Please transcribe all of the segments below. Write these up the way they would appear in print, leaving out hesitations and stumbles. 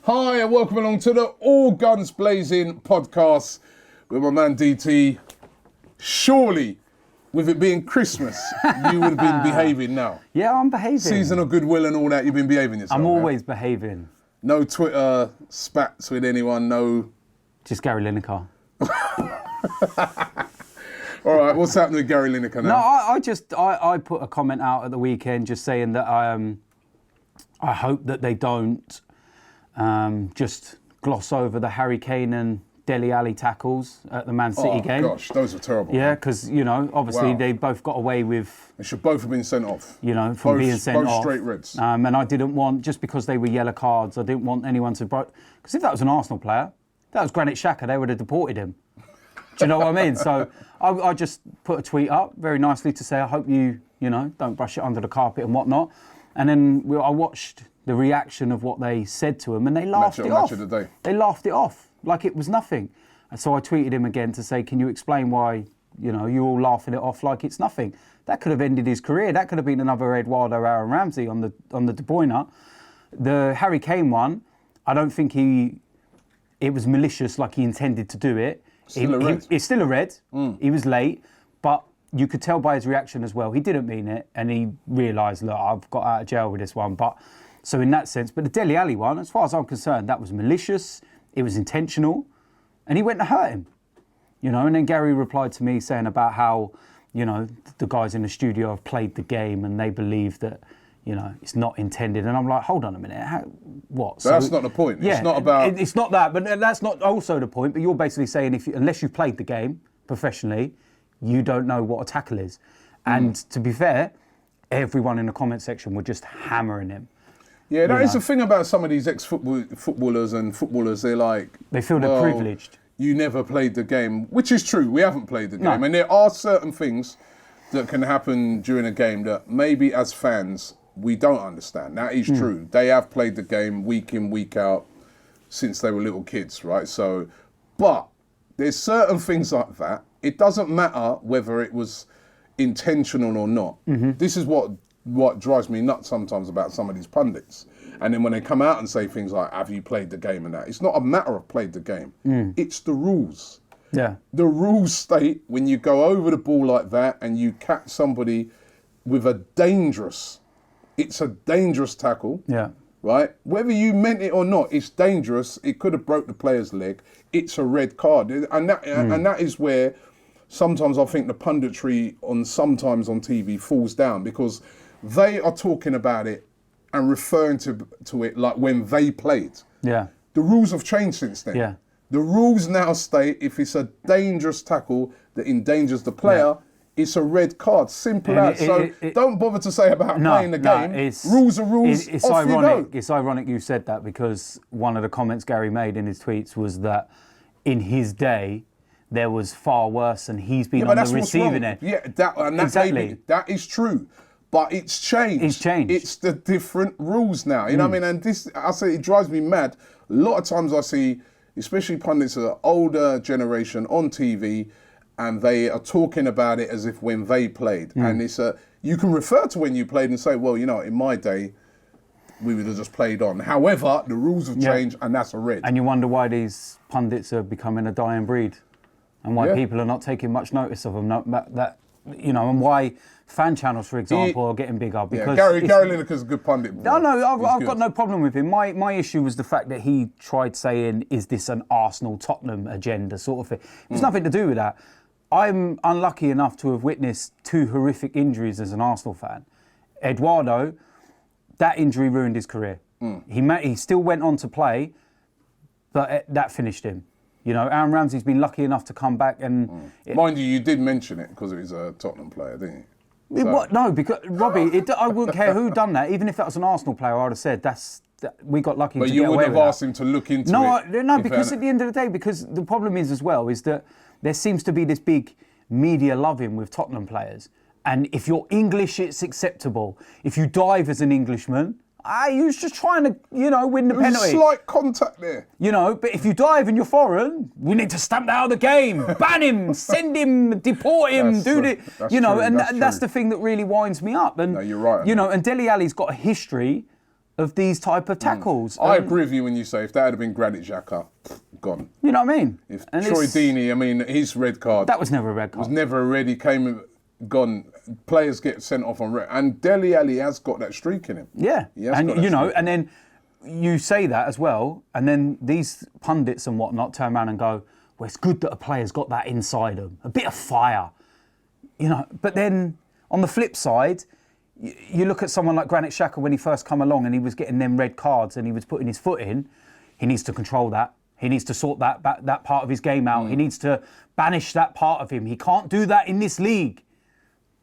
Hi and welcome along to the All Guns Blazing podcast with my man DT. Surely, with it being Christmas, you would have been behaving now. Yeah, I'm behaving. Season of goodwill and all that, you've been behaving yourself. I'm always behaving. No Twitter spats with anyone, no... Just Gary Lineker. All right, what's happening with Gary Lineker now? No, I put a comment out at the weekend just saying that I hope that they don't just gloss over the Harry Kane and Dele Alli tackles at the Man City game. Oh gosh, those were terrible. Yeah, because, you know, obviously they both got away with... They should both have been sent off. You know, from being sent off. Both straight reds. And I didn't want, just because they were yellow cards, I didn't want anyone to... Because if that was an Arsenal player, that was Granit Xhaka, they would have deported him. Do you know what I mean? So I just put a tweet up very nicely to say, I hope you don't brush it under the carpet and whatnot. And then I watched the reaction of what they said to him and they laughed it off. Match of the day. They laughed it off like it was nothing. And so I tweeted him again to say, can you explain why, you're all laughing it off like it's nothing? That could have ended his career. That could have been another Eduardo Aaron Ramsey on the De Bruyne. The Harry Kane one, I don't think it was malicious like he intended to do it. It's still a red. He was late, but you could tell by his reaction as well. He didn't mean it, and he realised, look, I've got out of jail with this one. But so in that sense, but the Dele Alli one, as far as I'm concerned, that was malicious. It was intentional, and he went to hurt him. And then Gary replied to me saying about how, the guys in the studio have played the game and they believe that, it's not intended. And I'm like, hold on a minute, what? So that's not the point. Yeah, it's not about... It's not that, but that's not also the point. But you're basically saying unless you've played the game professionally, you don't know what a tackle is. And to be fair, everyone in the comment section were just hammering him. Yeah, that is the thing about some of these ex-footballers and footballers. They're like... They feel they're privileged. You never played the game, which is true. We haven't played the game. And there are certain things that can happen during a game that maybe as fans... we don't understand. That is true. They have played the game week in, week out since they were little kids, right? So, but there's certain things like that. It doesn't matter whether it was intentional or not. This is what drives me nuts sometimes about some of these pundits. And then when they come out and say things like, have you played the game and that, it's not a matter of played the game. It's the rules. Yeah. The rules state when you go over the ball like that and you catch somebody with a dangerous... It's a dangerous tackle, right? Whether you meant it or not, it's dangerous. It could have broke the player's leg. It's a red card. And that is where sometimes I think the punditry sometimes on TV falls down because they are talking about it and referring to it like when they played. Yeah. The rules have changed since then. Yeah. The rules now state if it's a dangerous tackle that endangers the player, it's a red card, simple as. So don't bother to say about playing the game. Rules are rules, it's off ironic. you go. It's ironic you said that because one of the comments Gary made in his tweets was that in his day, there was far worse and he's been on the receiving end. Yeah, that is true. But it's changed. It's changed. It's the different rules now. You know what I mean? And this, I say, it drives me mad. A lot of times I see, especially pundits of the older generation on TV, and they are talking about it as if when they played. And it's you can refer to when you played and say, well, in my day, we would have just played on. However, the rules have changed and that's a red. And you wonder why these pundits are becoming a dying breed and why people are not taking much notice of them. And why fan channels, for example, are getting bigger. Because Gary Lineker's a good pundit. No, I've got no problem with him. My issue was the fact that he tried saying, is this an Arsenal-Tottenham agenda sort of thing. It's nothing to do with that. I'm unlucky enough to have witnessed 2 horrific injuries as an Arsenal fan. Eduardo, that injury ruined his career. He still went on to play, but that finished him. Aaron Ramsey's been lucky enough to come back and... Mind you did mention it because he was a Tottenham player, didn't you? No, because, Robbie, I wouldn't care who done that. Even if that was an Arsenal player, I would have said, we got lucky to get away with that. But you wouldn't have asked him to look into it? No, because at the end of the day, because the problem is as well, is that there seems to be this big media loving with Tottenham players. And if you're English, it's acceptable. If you dive as an Englishman, he was just trying to, win the penalty. There's slight contact there. But if you dive and you're foreign, we need to stamp that out of the game. Ban him, send him, deport him, that's the thing that really winds me up. And, no, you're right. And Dele Alli's got a history of these type of tackles. I agree with you when you say if that had been Granit Xhaka, gone. You know what I mean? If Troy Deeney, I mean, his red card. That was never a red card. Was never a red. He came gone. Players get sent off on red. And Dele Alli has got that streak in him. Yeah. And, and then you say that as well, and then these pundits and whatnot turn around and go, well, it's good that a player's got that inside him. A bit of fire. But then on the flip side, you look at someone like Granit Xhaka when he first come along and he was getting them red cards and he was putting his foot in. He needs to control that. He needs to sort that part of his game out. He needs to banish that part of him. He can't do that in this league.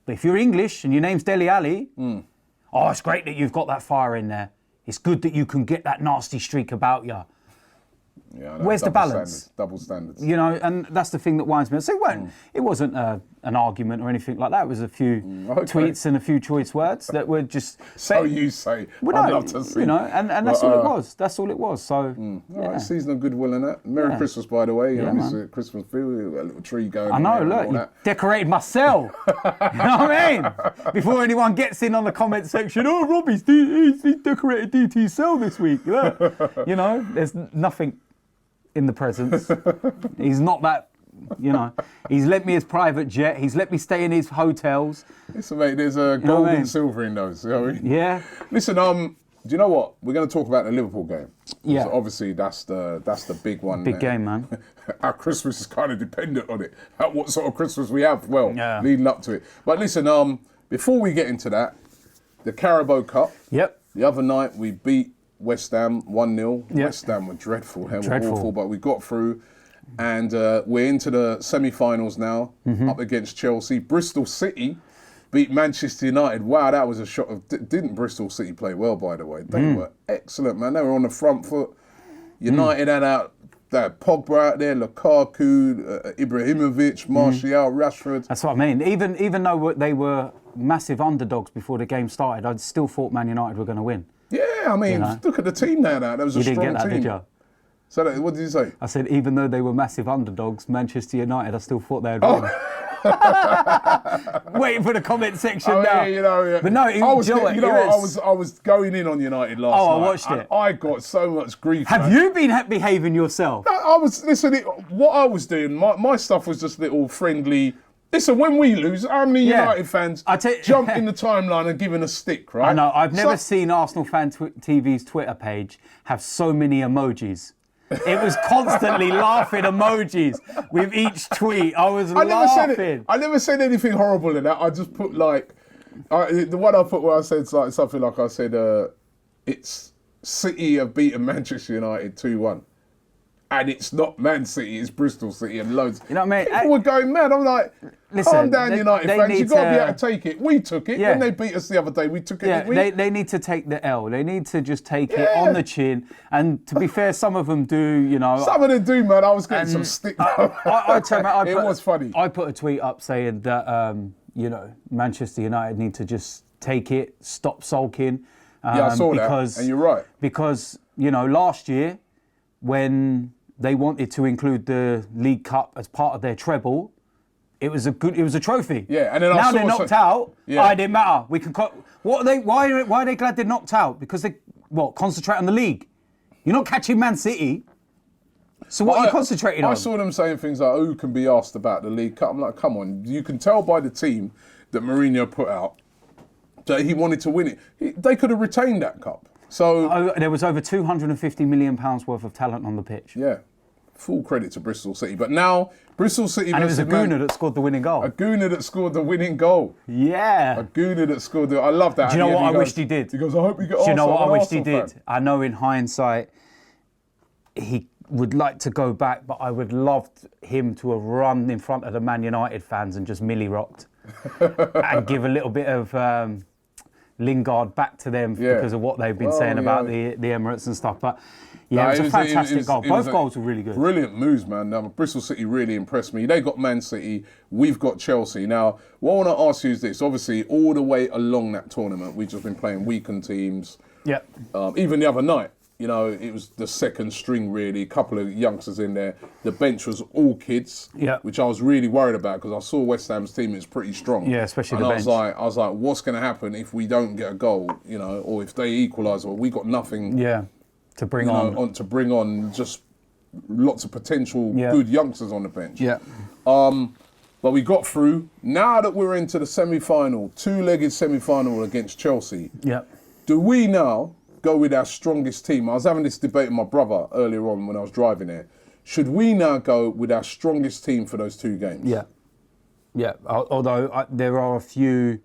But if you're English and your name's Dele Alli, it's great that you've got that fire in there. It's good that you can get that nasty streak about you. Yeah, where's the balance? Double standards. And that's the thing that winds me up. So it wasn't an argument or anything like that. It was a few tweets and a few choice words that were just... So you say. I'd love to see. And that's all it was. That's all it was. So, all right, season of goodwill and that. Merry Christmas, by the way. It's a Christmas feel, a little tree going on. I know, look, you decorated my cell. You know what I mean? Before anyone gets in on the comment section, Robbie's he decorated DT's cell this week. Look. There's nothing in the presents. He's not that, he's lent me his private jet. He's let me stay in his hotels. Listen, mate, there's a gold and silver in those. You know what I mean? Yeah. Listen, do you know what? We're going to talk about the Liverpool game. Yeah. So obviously, that's the big one. Big game, man. Our Christmas is kind of dependent on it. What sort of Christmas we have, leading up to it. But listen, before we get into that, the Carabao Cup. Yep. The other night, we beat West Ham 1-0. Yep. West Ham were dreadful. They were awful, but we got through. And we're into the semi-finals now, up against Chelsea. Bristol City beat Manchester United. Wow, that was a shock. Didn't Bristol City play well, by the way? They were excellent, man. They were on the front foot. United had Pogba out there, Lukaku, Ibrahimovic, Martial, Rashford. That's what I mean. Even though they were massive underdogs before the game started, I still thought Man United were going to win. Yeah, I mean, look at the team now. That was a strong team. You didn't get that, did you? So what did you say? I said, even though they were massive underdogs, Manchester United, I still thought they'd win. Waiting for the comment section now. Yeah. But no, I was going in on United last night. I watched it. I got so much grief. Have you been behaving yourself? No, I was listening. What I was doing, my stuff was just little friendly. Listen, when we lose, how many United fans jump in the timeline and giving a stick, right? I know. I've never seen ArsenalFanTV's Twitter page have so many emojis. It was constantly laughing emojis with each tweet. I was laughing. I never said anything horrible in that. I just put the one I put where I said something like I said, it's City have beaten Manchester United 2-1. And it's not Man City, it's Bristol City and loads. You know what I mean? People were going mad. I'm like, calm down, United fans. You've got to be able to take it. We took it. When they beat us the other day, we took it. Yeah, they need to take the L. They need to just take it on the chin. And to be fair, some of them do, Some of them do, man. I was getting some stick. It was funny. I put a tweet up saying that, Manchester United need to just take it, stop sulking. I saw that. And you're right. Because, last year, when they wanted to include the League Cup as part of their treble, it was a trophy. Yeah, and then now they're knocked out. Yeah. It didn't matter. We can. Why are they glad they're knocked out? Because they concentrate on the league. You're not catching Man City. So what are you concentrating on? I saw them saying things like, "Who can be asked about the League Cup?" I'm like, come on. You can tell by the team that Mourinho put out that he wanted to win it. They could have retained that cup. So there was over £250 million worth of talent on the pitch. Yeah, full credit to Bristol City. But now Bristol City, and it was a Gooner that scored the winning goal. A Gooner that scored the winning goal. Yeah, a Gooner that scored the. I love that. Do you know what I wished he did? He goes, I hope he got. Do you know what I wished he did? I know in hindsight, he would like to go back, but I would love him to have run in front of the Man United fans and just milli rocked and give a little bit of. Lingard back to them because of what they've been saying about the Emirates and stuff. But it was a fantastic goal. Both goals were really good. Brilliant moves, man. Bristol City really impressed me. They got Man City, we've got Chelsea. Now, what I want to ask you is this. Obviously, all the way along that tournament, we've just been playing weakened teams. Yeah. Even the other night, You know, it was the second string really, a couple of youngsters in there. The bench was all kids, which I was really worried about because I saw West Ham's team is pretty strong. Yeah, especially and the bench. I was like, what's going to happen if we don't get a goal, you know, or if they equalise, or we got nothing. To bring on. Just lots of potential good youngsters on the bench. But we got through. Now that we're into the semi-final, two-legged semi-final against Chelsea. Do we now go with our strongest team? I was having this debate with my brother earlier on when I was driving here. Should we now go with our strongest team for those two games? Although there are a few,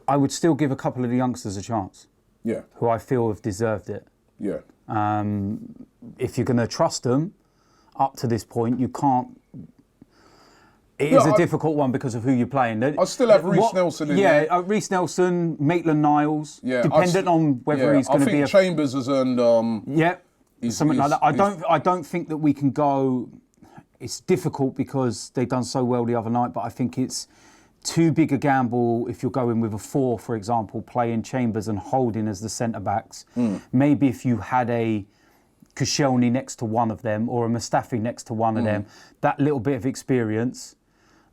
I would still give a couple of the youngsters a chance. Who I feel have deserved it. If you're going to trust them up to this point, you can't. It is a difficult one because of who you're playing. I still have Reece Nelson in there. Reece Nelson, Maitland-Niles, dependent on whether he's going to be. I think Chambers has earned. Something like that. I don't think that we can go. It's difficult because they've done so well the other night, but I think it's too big a gamble if you're going with a 4, for example, playing Chambers and Holding as the centre backs. Maybe if you had a Koscielny next to one of them or a Mustafi next to one of them, that little bit of experience.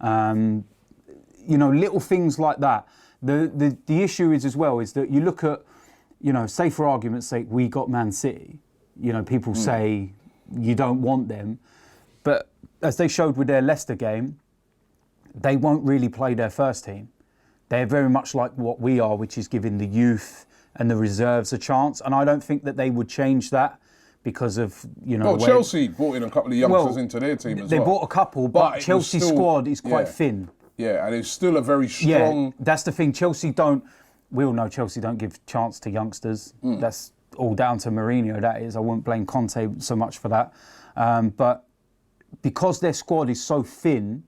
Little things like that. The issue is as well is that you look at, say for argument's sake, we got Man City. People say you don't want them, but as they showed with their Leicester game, they won't really play their first team. They're very much like what we are, which is giving the youth and the reserves a chance. And I don't think that they would change that because of, Chelsea brought in a couple of youngsters into their team as well. They brought a couple, but Chelsea's squad is quite thin. Yeah, and it's still a very strong... Yeah, that's the thing. We all know Chelsea don't give chance to youngsters. That's all down to Mourinho, that is. I wouldn't blame Conte so much for that. But because their squad is so thin,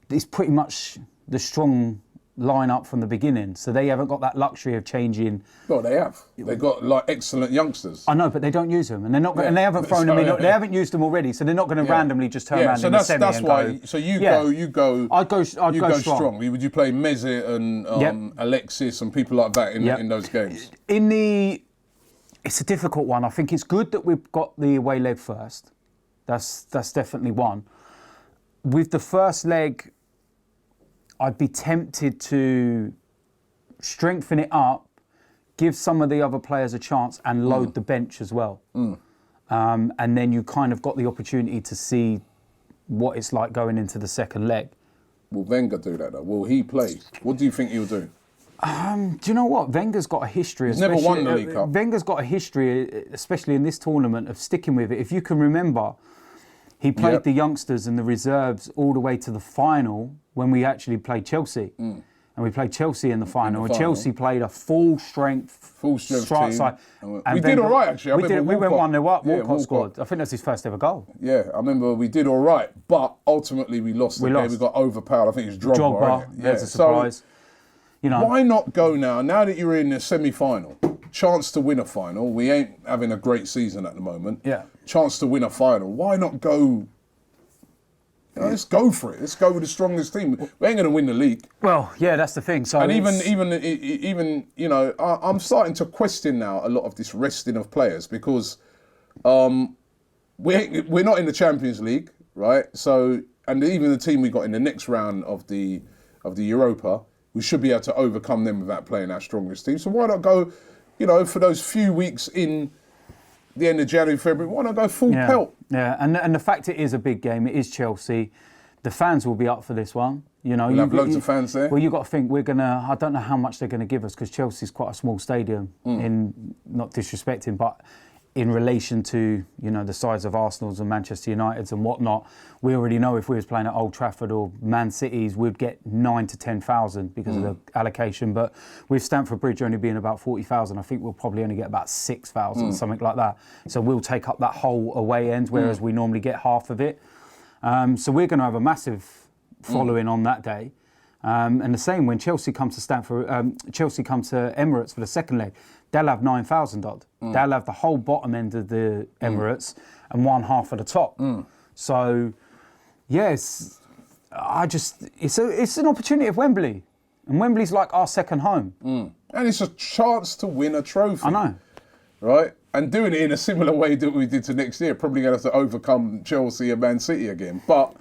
it's pretty much the strong lineup from the beginning, so they haven't got that luxury of changing. Well, they have. They've got excellent youngsters. I know, but they don't use them, and they're not. And they haven't thrown them in. They haven't used them already, so they're not going to randomly just turn around in the semi and go. So you go. I'd go strong. Would you play Mesut and Alexis and people like that in those games? It's a difficult one. I think it's good that we've got the away leg first. That's definitely one. With the first leg, I'd be tempted to strengthen it up, give some of the other players a chance and load the bench as well. And then you kind of got the opportunity to see what it's like going into the second leg. Will Wenger do that though? Will he play? What do you think he'll do? Do you know what? Wenger's got a history. He's never won the League Cup. Wenger's got a history, especially in this tournament, of sticking with it. If you can remember, he played the youngsters and the reserves all the way to the final when we actually played Chelsea. And we played Chelsea in the final. And Chelsea played a full strength team. Side. We did all right, actually. We went 1-0 up. Walcott scored. I think that's his first ever goal. Yeah, I remember we did all right, but ultimately we lost the game. We got overpowered. I think it was Drogba. There's a surprise. So, why not go now? Now that you're in the semi-final, chance to win a final. We ain't having a great season at the moment. Chance to win a final. Why not go? Let's go for it. Let's go with the strongest team. We ain't going to win the league. Well, yeah, that's the thing. So and even I'm starting to question now a lot of this resting of players because we're not in the Champions League, right? So and even the team we got in the next round of the Europa, we should be able to overcome them without playing our strongest team. So why not go, for those few weeks in the end of January, February, why not go full pelt? Yeah, and the fact it is a big game, it is Chelsea. The fans will be up for this one. We'll have loads of fans there. Well, you've got to think I don't know how much they're going to give us because Chelsea's quite a small stadium, in not disrespecting, but in relation to, the size of Arsenal's and Manchester United's and whatnot. We already know if we was playing at Old Trafford or Man City's, we'd get 9,000 to 10,000 because of the allocation. But with Stamford Bridge only being about 40,000, I think we'll probably only get about 6,000, something like that. So we'll take up that whole away end, whereas we normally get half of it. So we're going to have a massive following on that day. And the same when Chelsea come to Chelsea come to Emirates for the second leg, they'll have 9,000 odd. They'll have the whole bottom end of the Emirates and one half of the top. So, yes, it's an opportunity of Wembley, and Wembley's like our second home. And it's a chance to win a trophy. I know. right? And doing it in a similar way that we did to next year, probably going to have to overcome Chelsea and Man City again. But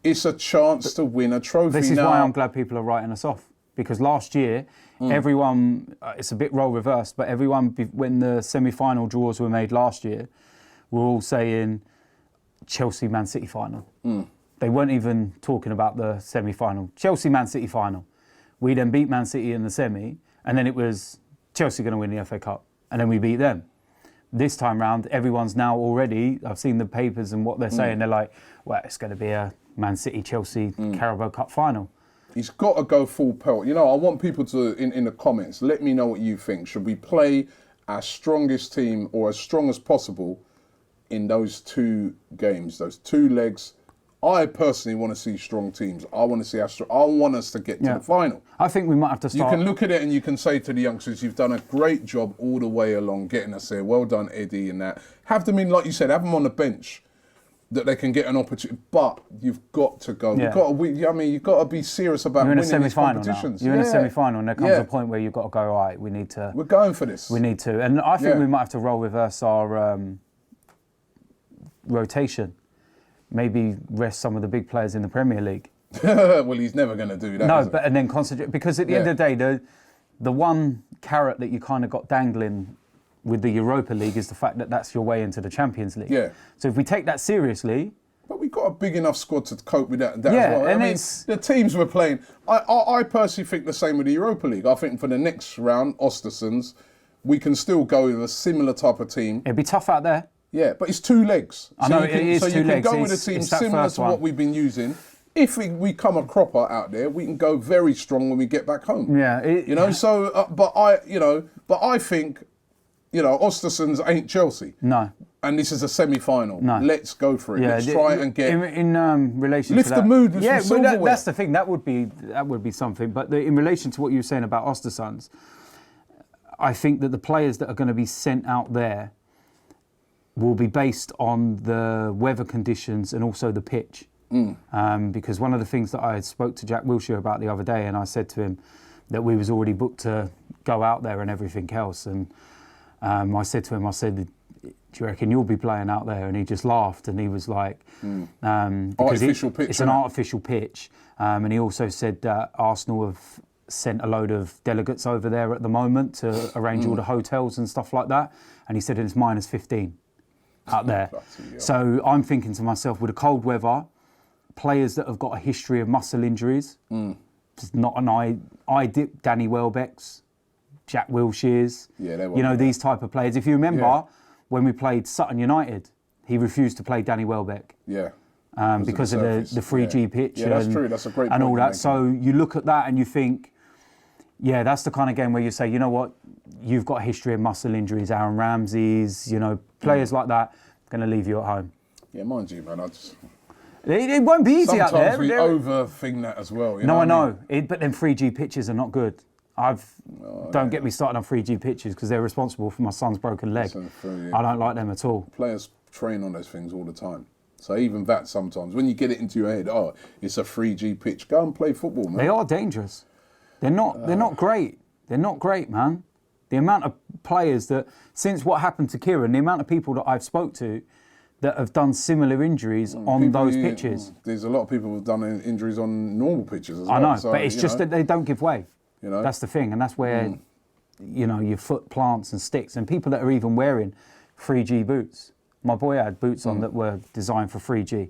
it's a chance to win a trophy. This is why I'm glad people are writing us off. Because last year, everyone, it's a bit role reversed, but everyone, when the semi-final draws were made last year, were all saying Chelsea-Man City final. They weren't even talking about the semi-final. Chelsea-Man City final. We then beat Man City in the semi, and then it was Chelsea going to win the FA Cup, and then we beat them. This time round, everyone's now already, I've seen the papers and what they're saying, they're like, well, it's going to be a Man City-Chelsea Carabao Cup final. He's got to go full pelt. You know, I want people to, in the comments, let me know what you think. Should we play our strongest team or as strong as possible in those 2 games, those 2 legs? I personally want to see strong teams. I want to see I want us to get to the final. I think we might have to start. You can look at it and you can say to the youngsters, you've done a great job all the way along getting us there. Well done, Eddie, and that. Have them in, like you said, have them on the bench that they can get an opportunity. But you've got to go. Yeah. You've got to be serious about winning these competitions. You're in a semi-final, and there comes a point where you've got to go, all right, we need to... We're going for this. We need to. And I think we might have to role reverse our rotation. Maybe rest some of the big players in the Premier League. Well, he's never going to do that. No, and then concentrate, because at the end of the day, the one carrot that you kind of got dangling with the Europa League is the fact that that's your way into the Champions League. Yeah. So if we take that seriously, but we've got a big enough squad to cope with that as well. And I mean, the teams we're playing. I personally think the same with the Europa League. I think for the next round, Östersunds, we can still go with a similar type of team. It'd be tough out there. Yeah, but it's 2 legs. I know, it is 2 legs. So you can go with a team similar to what we've been using. If we come a cropper out there, we can go very strong when we get back home. Yeah. So, but I think, Östersunds ain't Chelsea. No. And this is a semi-final. No. Let's go for it. Let's try and get... In relation lift to that... the mood with some silverware. That's the thing. That would be something. But in relation to what you were saying about Östersunds, I think that the players that are going to be sent out there will be based on the weather conditions and also the pitch. Because one of the things that I spoke to Jack Wilshere about the other day, and I said to him that we was already booked to go out there and everything else. And I said to him, do you reckon you'll be playing out there? And he just laughed, and he was like... artificial pitch. It's an artificial pitch. And he also said that Arsenal have sent a load of delegates over there at the moment to arrange all the hotels and stuff like that. And he said it's minus 15 out there. So I'm thinking to myself, with the cold weather, players that have got a history of muscle injuries, it's not an dip Danny Welbeck's, Jack Wilshere's, these type of players. If you remember, when we played Sutton United, he refused to play Danny Welbeck. Yeah. Because of the 3G pitch. Yeah, that's true. That's a great point. And all that. So you look at that and you think, yeah, that's the kind of game where you say, you know what, you've got a history of muscle injuries, Aaron Ramsey's, players like that, going to leave you at home. Yeah, mind you, man, it won't be easy out there. Sometimes we overthink that as well. I know. But then 3G pitches are not good. Don't get me started on 3G pitches, because they're responsible for my son's broken leg. I don't like them at all. Players train on those things all the time. So even that sometimes, when you get it into your head, it's a 3G pitch, go and play football, man. They are dangerous. They're not great. They're not great, man. The amount of players that, since what happened to Kieran, the amount of people that I've spoke to that have done similar injuries on those pitches. There's a lot of people who've done injuries on normal pitches as well. I know, but it's just that they don't give way. That's the thing, and that's where, your foot plants and sticks, and people that are even wearing 3G boots. My boy had boots on that were designed for 3G,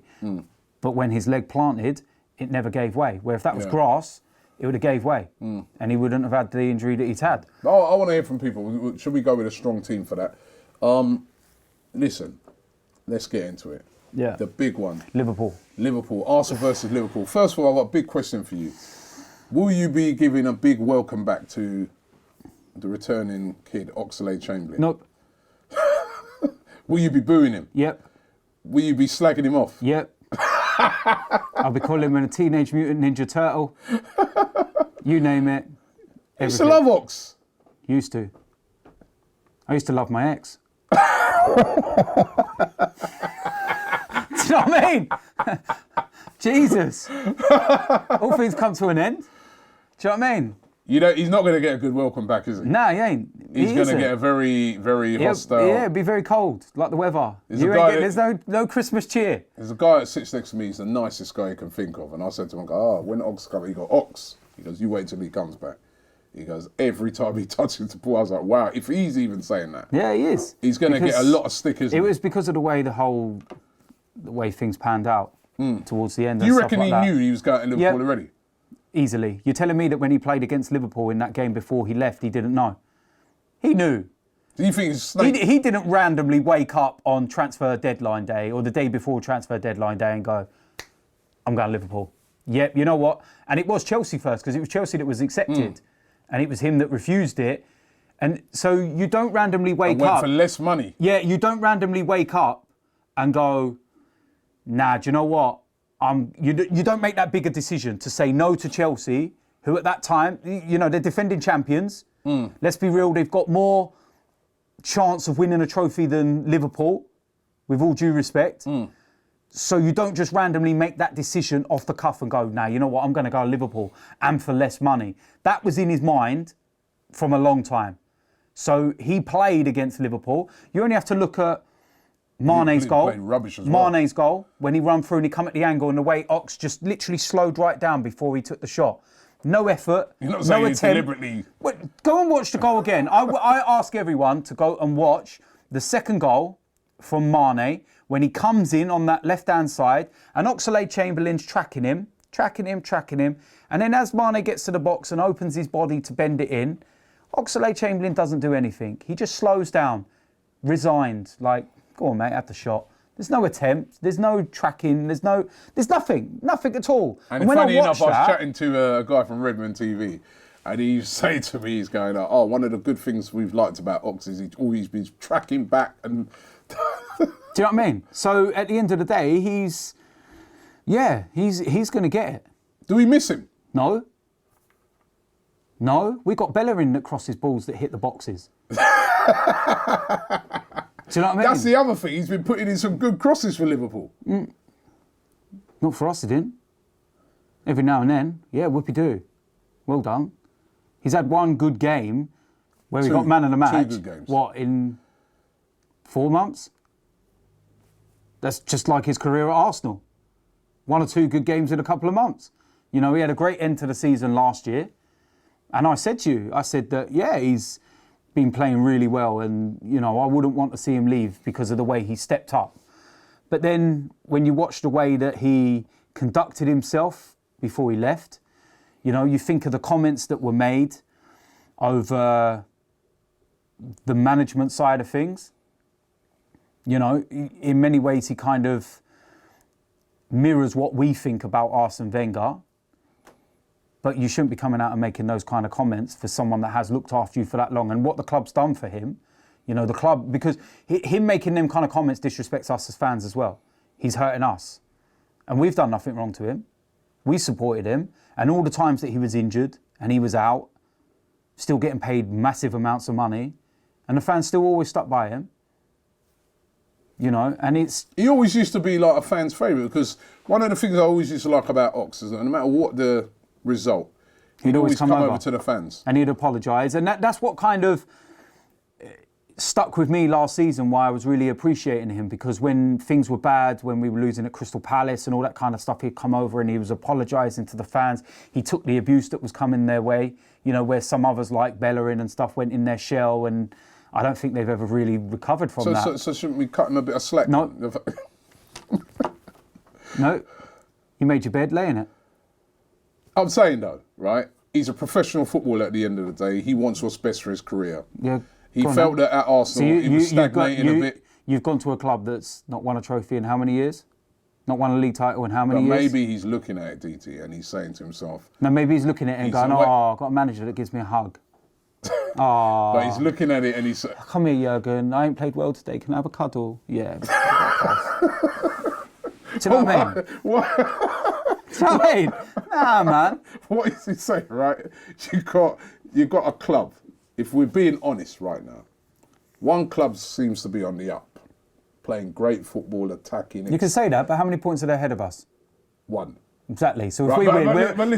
but when his leg planted, it never gave way. Where if that was grass, it would have gave way, and he wouldn't have had the injury that he's had. I want to hear from people. Should we go with a strong team for that? Listen, let's get into it. Yeah. The big one. Liverpool. Arsenal versus Liverpool. First of all, I've got a big question for you. Will you be giving a big welcome back to the returning kid, Oxlade-Chamberlain? Nope. Will you be booing him? Yep. Will you be slagging him off? Yep. I'll be calling him a Teenage Mutant Ninja Turtle. You name it. You used to love Ox? Used to. I used to love my ex. Do you know what I mean? Jesus. All things come to an end. Do you know what I mean? he's not going to get a good welcome back, is he? No, he ain't. He's going to get a very, very hostile. Yeah, it'd be very cold, like the weather. There's no Christmas cheer. There's a guy that sits next to me. He's the nicest guy you can think of. And I said to him, when Ox comes, he goes, Ox. He goes, you wait till he comes back. He goes, every time he touches the ball, I was like, wow, if he's even saying that. Yeah, he is. He's going to get a lot of stickers. It was because of the way things panned out towards the end. Do you reckon he knew he was going to Liverpool already? Easily. You're telling me that when he played against Liverpool in that game before he left, he didn't know? He knew. Do you think he didn't randomly wake up on transfer deadline day or the day before transfer deadline day and go, I'm going to Liverpool. Yep, you know what? And it was Chelsea first, because it was Chelsea that was accepted. And it was him that refused it. And so you don't randomly wake went up. for less money. Yeah, you don't randomly wake up and go, nah, do you know what? You don't make that bigger decision to say no to Chelsea, who at that time, they're defending champions. Let's be real, they've got more chance of winning a trophy than Liverpool, with all due respect. So you don't just randomly make that decision off the cuff and go, nah, you know what, I'm going to go to Liverpool and for less money. That was in his mind from a long time. So he played against Liverpool. You only have to look at Mane's goal. Mane's goal, when he run through and he come at the angle and the way Ox just literally slowed right down before he took the shot. No effort, You're not saying no attempt. Deliberately. Go and watch the goal again. I ask everyone to go and watch the second goal from Mane when he comes in on that left-hand side and Oxlade-Chamberlain's tracking him. And then as Mane gets to the box and opens his body to bend it in, Oxlade-Chamberlain doesn't do anything. He just slows down, resigned, like, go on, mate, have the shot. There's no attempt. There's no tracking. There's nothing at all. And when funny enough, I was chatting to a guy from Redmond TV, and he said to me, he's going, one of the good things we've liked about Ox is he's always been tracking back and... Do you know what I mean? So at the end of the day, he's going to get it. Do we miss him? No. We got Bellerin that crosses balls that hit the boxes. Do you know what I mean? That's the other thing. He's been putting in some good crosses for Liverpool. Not for us, he didn't. Every now and then, whoopie-doo. Well done. He's had one good game where he got man of the match. 2 good games. What, in 4 months? That's just like his career at Arsenal. 1 or 2 good games in a couple of months. He had a great end to the season last year. And I said that, he's been playing really well and, I wouldn't want to see him leave because of the way he stepped up. But then when you watch the way that he conducted himself before he left, you think of the comments that were made over the management side of things. In many ways he kind of mirrors what we think about Arsene Wenger. But you shouldn't be coming out and making those kind of comments for someone that has looked after you for that long. And what the club's done for him, the club, because him making them kind of comments disrespects us as fans as well. He's hurting us. And we've done nothing wrong to him. We supported him. And all the times that he was injured and he was out, still getting paid massive amounts of money, and the fans still always stuck by him. And it's... He always used to be like a fan's favourite, because one of the things I always used to like about Ox is that no matter what the result, he'd always come over to the fans. And he'd apologise. And that's what kind of stuck with me last season, why I was really appreciating him, because when things were bad, when we were losing at Crystal Palace and all that kind of stuff, he'd come over and he was apologising to the fans. He took the abuse that was coming their way, where some others like Bellerin and stuff went in their shell, and I don't think they've ever really recovered from that. So shouldn't we cut him a bit of slack? No. No. You made your bed, lay in it. I'm saying though, right? He's a professional footballer at the end of the day. He wants what's best for his career. Yeah. He felt that at Arsenal, he was stagnating a bit. You've gone to a club that's not won a trophy in how many years? Not won a league title in how many years? Maybe he's looking at it, DT, and he's saying to himself... No, maybe he's looking at it and going, I've got a manager that gives me a hug. Oh. But he's looking at it and he's... Come here, Jurgen. I ain't played well today. Can I have a cuddle? Yeah. Do you know what I mean? What? Do you know what I mean? Nah, man. What is he saying, right? You've got a club. If we're being honest right now, one club seems to be on the up, playing great football, attacking. You can say that, but how many points are they ahead of us? 1. Exactly. So if we win, but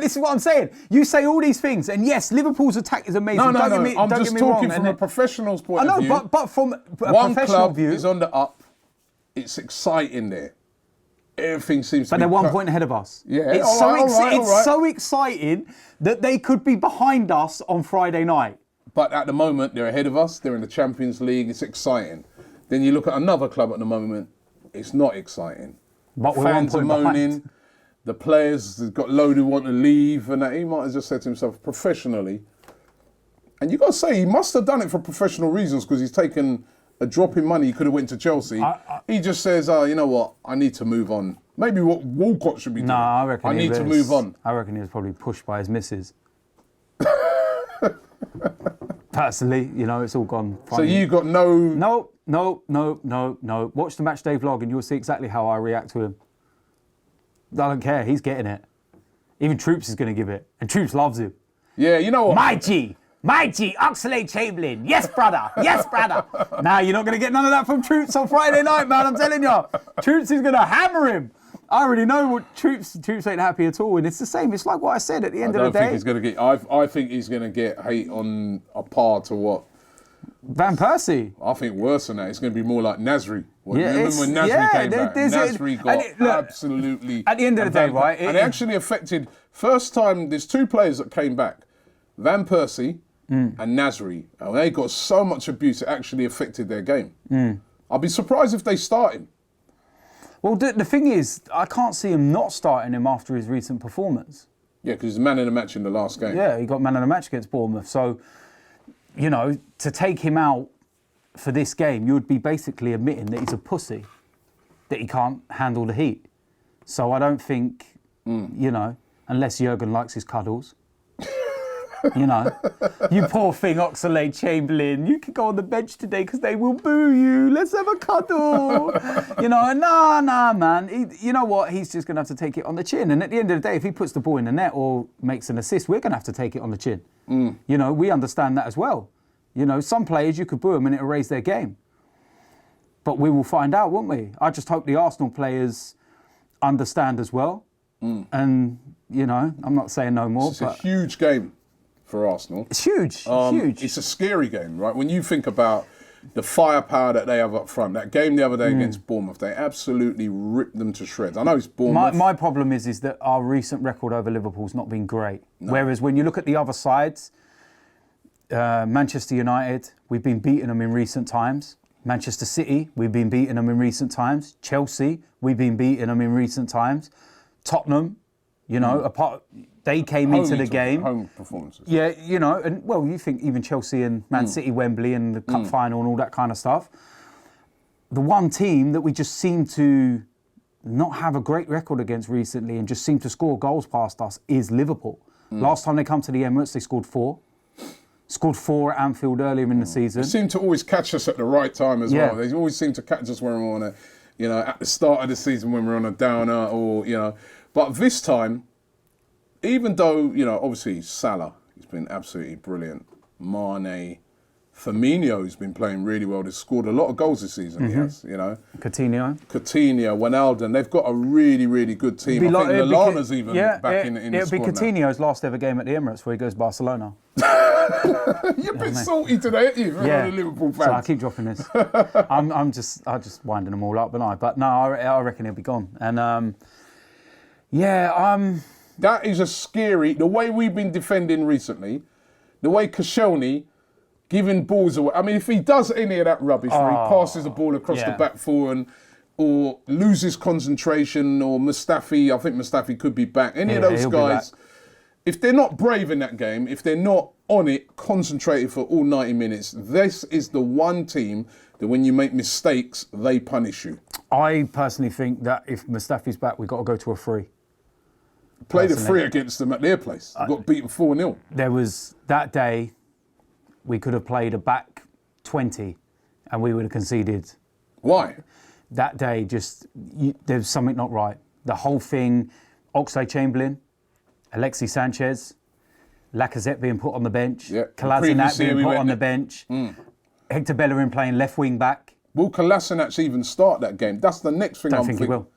this is what I'm saying. You say all these things, and yes, Liverpool's attack is amazing. I'm just talking from a professional's point of view. I know, but from a one professional club view, is on the up. It's exciting there. Everything seems to be... But they're 1 point ahead of us. Yeah, it's so exciting that they could be behind us on Friday night. But at the moment, they're ahead of us. They're in the Champions League. It's exciting. Then you look at another club at the moment. It's not exciting. But we're Fans 1 are point moaning. behind. The players have got loaded, want to leave. And that he might have just said to himself, professionally. And you got to say, he must have done it for professional reasons because he's taken... a drop in money, he could have went to Chelsea. He just says, you know what, I need to move on. Maybe what Walcott should be doing. I reckon I need to move on. I reckon he was probably pushed by his missus. Personally, it's all gone fine. So you got no... No. Watch the Matchday vlog and you'll see exactly how I react to him. I don't care, he's getting it. Even Troops is going to give it. And Troops loves him. Yeah, you know what? My G, Oxlade-Chamberlain. Yes, brother. Nah, you're not going to get none of that from Troops on Friday night, man. I'm telling you. Troops is going to hammer him. I already know what Troops ain't happy at all. And it's the same. It's like what I said at the end of the day. I think he's going to get hate on a par to what? Van Persie. I think worse than that. It's going to be more like Nasri. Remember when Nasri came back? Nasri got absolutely... At the end of the day, right? And it actually affected... First time, there's two players that came back. Van Persie and Nasri. And they got so much abuse, it actually affected their game. I'd be surprised if they start him. Well, the thing is, I can't see him not starting him after his recent performance. Yeah, because he's man of the match in the last game. Yeah, he got man of the match against Bournemouth. So, to take him out for this game, you would be basically admitting that he's a pussy, that he can't handle the heat. So I don't think, unless Jurgen likes his cuddles, you poor thing, Oxlade-Chamberlain, you can go on the bench today because they will boo you. Let's have a cuddle. Nah, man. You know what? He's just going to have to take it on the chin. And at the end of the day, if he puts the ball in the net or makes an assist, we're going to have to take it on the chin. We understand that as well. Some players, you could boo them and it'll raise their game. But we will find out, won't we? I just hope the Arsenal players understand as well. And, I'm not saying no more. It's a huge game for Arsenal. It's huge. Huge. It's a scary game, right? When you think about the firepower that they have up front, that game the other day against Bournemouth, they absolutely ripped them to shreds. I know it's Bournemouth. My problem is that our recent record over Liverpool's not been great. No. Whereas when you look at the other sides, Manchester United, we've been beating them in recent times. Manchester City, we've been beating them in recent times. Chelsea, we've been beating them in recent times. Tottenham, they came into the game. Home performances. Yeah, and you think even Chelsea and Man City, Wembley and the cup final and all that kind of stuff. The one team that we just seem to not have a great record against recently and just seem to score goals past us is Liverpool. Last time they come to the Emirates, they scored 4. Scored 4 at Anfield earlier in the season. They seem to always catch us at the right time as well. They always seem to catch us when we're on at the start of the season when we're on a downer or, But this time, even though, obviously Salah, he's been absolutely brilliant. Mane, Firmino's been playing really well. They've scored a lot of goals this season, he has, Coutinho, Wijnaldum. They've got a really, really good team. I think Lallana's even back in the squad. It'll be Coutinho's last ever game at the Emirates where he goes Barcelona. You're a bit salty today, aren't you? The Liverpool fans. So I keep dropping this. I'm just winding them all up, but no, I reckon he'll be gone. And that is a scary. The way we've been defending recently, the way Koscielny giving balls away. I mean, if he does any of that rubbish, where he passes the ball across the back four or loses concentration, or Mustafi, I think Mustafi could be back. Any of those guys, if they're not brave in that game, if they're not on it, concentrated for all 90 minutes, this is the one team that when you make mistakes, they punish you. I personally think that if Mustafi's back, we've got to go to a free. Played a free against them at their place. Got beaten 4-0. There was that day, we could have played a back 20 and we would have conceded. Why? That day, there's something not right. The whole thing, Oxlade-Chamberlain, Alexis Sanchez, Lacazette being put on the bench, Kolasinac being put on the bench, Hector Bellerin playing left wing back. Will Kolasinac even start that game? That's the next thing I don't think he will.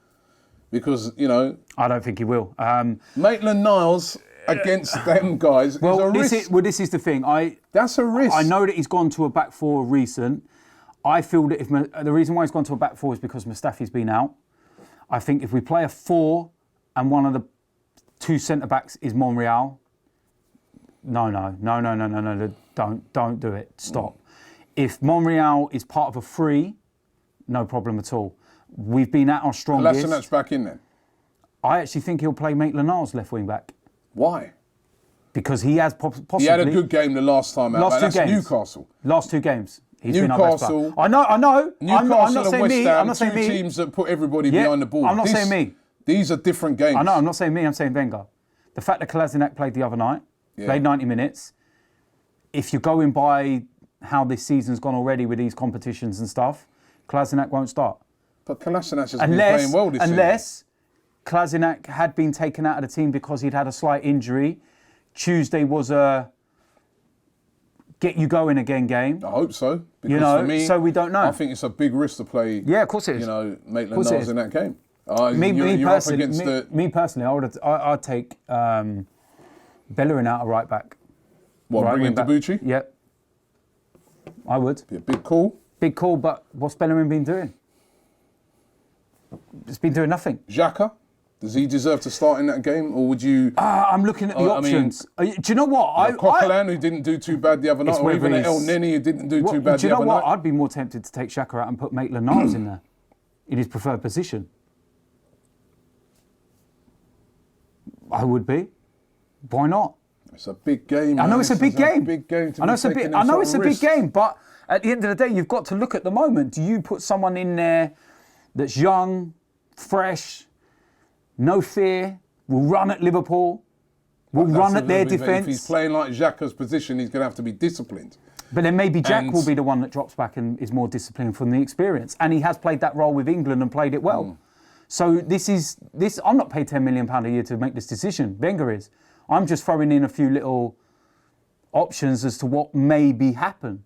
Because, you know... I don't think he will. Maitland-Niles against them guys is a risk. This is the thing. That's a risk. I know that he's gone to a back four recent. I feel that the reason why he's gone to a back four is because Mustafi's been out. I think if we play a 4 and one of the 2 centre-backs is Monreal, no, don't do it. Stop. If Monreal is part of a 3, no problem at all. We've been at our strongest. Lassenat's back in then? I actually think he'll play Maitland-Niles left wing back. Why? Because he has possibly... He had a good game the last time out. That's Newcastle. Last 2 games. He's Newcastle. Been I know. Newcastle I'm not saying and me. West I'm not Ham, saying me. 2 teams that put everybody behind the ball. I'm not saying me. These are different games. I know, I'm not saying me, I'm saying Wenger. The fact that Kolasinac played the other night, played 90 minutes, if you're going by how this season's gone already with these competitions and stuff, Kolasinac won't start. But Kolasinac has been playing well this season. Unless Kolasinac had been taken out of the team because he'd had a slight injury. Tuesday was a get you going again game. I hope so. Because for me, so we don't know. I think it's a big risk to play. Yeah, of course it is. Maitland-Niles in that game. Me personally, I'd take Bellerin out of right back. What, bring in Punditry? Yep. I would. Be a big call. Big call, but what's Bellerin been doing? It's been doing nothing. Xhaka? Does he deserve to start in that game, or would you... I'm looking at the options. Do you know what? Coquelin, who didn't do too bad the other night, or even El Neni, who didn't do too bad the other night. Do you know what? I'd be more tempted to take Xhaka out and put Maitland-Niles in there, in his preferred position. I would be. Why not? It's a big game. I know it's a big game. I know it's a big game, but at the end of the day, you've got to look at the moment. Do you put someone in there that's young, fresh, no fear, will run at Liverpool, will run at their defence? If he's playing like Xhaka's position, he's going to have to be disciplined. But then maybe Jack will be the one that drops back and is more disciplined from the experience. And he has played that role with England and played it well. So I'm not paid £10 million a year to make this decision. Wenger is. I'm just throwing in a few little options as to what maybe happen.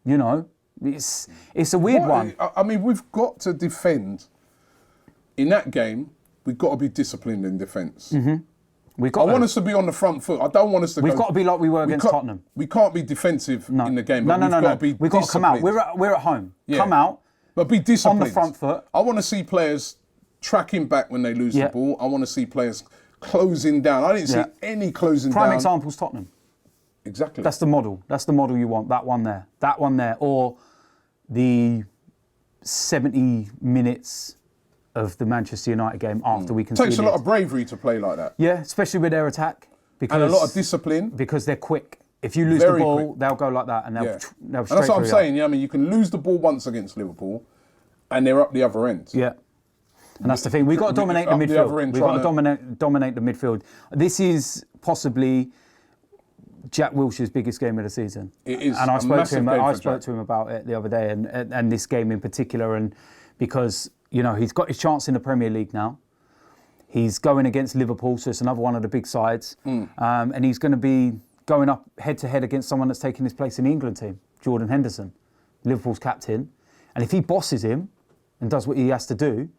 You know, it's a weird one. I mean, we've got to defend. In that game, we've got to be disciplined in defence. Mm-hmm. I want us to be on the front foot. I don't want us to We've got to be like we were against Tottenham. We can't be defensive in the game. No. We've got to come out. We're at home. Yeah. Come out. But be disciplined. On the front foot. I want to see players tracking back when they lose the ball. I want to see players closing down. I didn't see any closing down. Prime example's Tottenham. Exactly. That's the model. That's the model you want. That one there. Or the 70 minutes of the Manchester United game after we conceded. It takes a lot of bravery to play like that. Yeah, especially with their attack. And a lot of discipline. Because they're quick. If you lose the ball, they'll go like that and they'll straight and that's what I'm saying. Yeah, I mean, you can lose the ball once against Liverpool and they're up the other end. Yeah. And that's the thing. We've got to dominate the midfield. We've got to dominate the midfield. This is possibly Jack Wilshere's biggest game of the season. It is. And I spoke to him about it the other day and this game in particular. And because, you know, he's got his chance in the Premier League now. He's going against Liverpool, so it's another one of the big sides. And he's going to be going up head-to-head against someone that's taking his place in the England team, Jordan Henderson, Liverpool's captain. And if he bosses him and does what he has to do,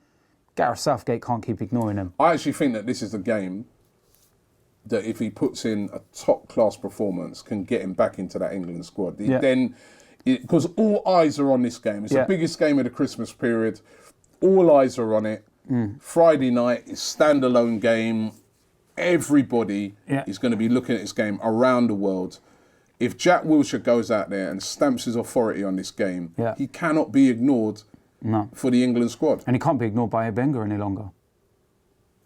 Gareth Southgate can't keep ignoring him. I actually think that this is the game that if he puts in a top-class performance, can get him back into that England squad. Because all eyes are on this game. It's the biggest game of the Christmas period. All eyes are on it. Friday night is standalone game. Everybody is going to be looking at this game around the world. If Jack Wilshere goes out there and stamps his authority on this game, he cannot be ignored for the England squad. And he can't be ignored by Wenger any longer.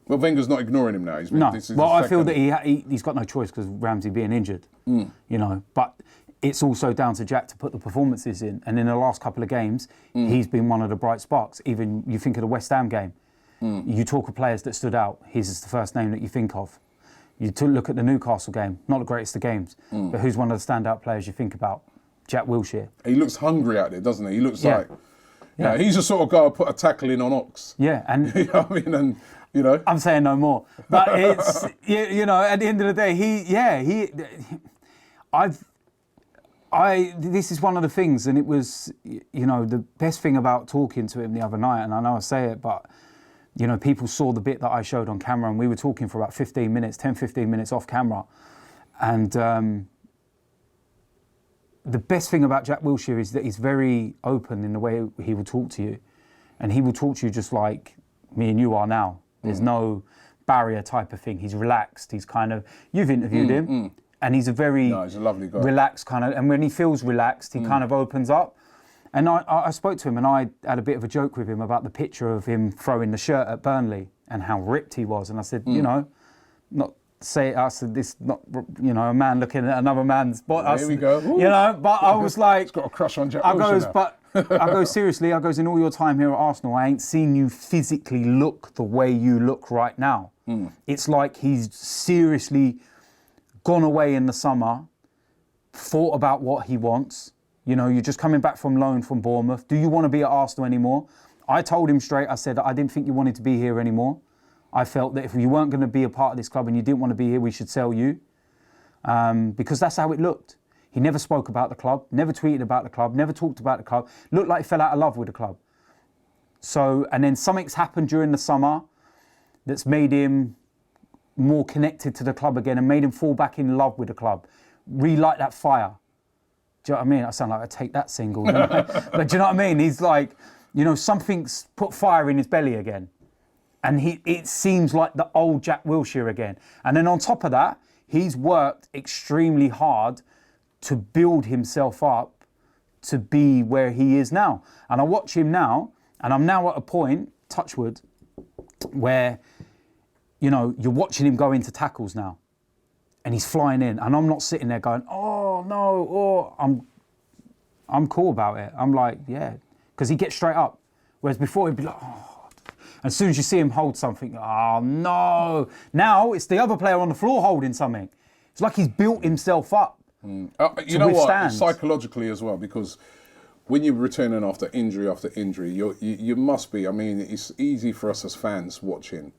Well, Wenger's not ignoring him now. I feel that he's got no choice because Ramsey being injured. You know, but it's also down to Jack to put the performances in. And in the last couple of games, he's been one of the bright sparks. Even you think of the West Ham game. You talk of players that stood out. His is the first name that you think of. You look at the Newcastle game, not the greatest of games, but who's one of the standout players you think about? Jack Wilshere. He looks hungry out there, doesn't he? He looks like... Yeah, he's the sort of guy who put a tackle in on Ox. Yeah, and... you know what I mean? And, you know... I'm saying no more. But it's... you know, at the end of the day, this is one of the things, and it was, you know, the best thing about talking to him the other night, and I know I say it, but... you know, people saw the bit that I showed on camera, and we were talking for about 15 minutes, 10, 15 minutes off camera. And the best thing about Jack Wilshere is that he's very open in the way he will talk to you. And he will talk to you just like me and you are now. There's no barrier type of thing. He's relaxed. He's kind of, you've interviewed him, and he's a very he's a lovely guy. Relaxed kind of, and when he feels relaxed, he kind of opens up. And I spoke to him, and I had a bit of a joke with him about the picture of him throwing the shirt at Burnley and how ripped he was. And I said, you know, I said, this not, you know, a man looking at another man's body. Here we go. Ooh. You know, but I was like, he's got a crush on Jack Wilshere. I go, seriously, I goes, in all your time here at Arsenal, I ain't seen you physically look the way you look right now. It's like he's seriously gone away in the summer, thought about what he wants. You know, you're just coming back from loan from Bournemouth. Do you want to be at Arsenal anymore? I told him straight, I said, I didn't think you wanted to be here anymore. I felt that if you weren't going to be a part of this club and you didn't want to be here, we should sell you. Because that's how it looked. He never spoke about the club, never tweeted about the club, never talked about the club. Looked like he fell out of love with the club. So, and then something's happened during the summer that's made him more connected to the club again and made him fall back in love with the club. Relight that fire. Do you know what I mean? I sound like I take that single. You know? But do you know what I mean? He's like, you know, something's put fire in his belly again. And it seems like the old Jack Wilshere again. And then on top of that, he's worked extremely hard to build himself up to be where he is now. And I watch him now, and I'm now at a point, touch wood, where, you know, you're watching him go into tackles now. And he's flying in. And I'm not sitting there going, oh, no, oh, I'm cool about it. I'm like, yeah. Because he gets straight up. Whereas before he'd be like, oh. As soon as you see him hold something, oh, no. Now it's the other player on the floor holding something. It's like he's built himself up. You know what? Psychologically as well, because when you're returning after injury, you must be. I mean, it's easy for us as fans watching,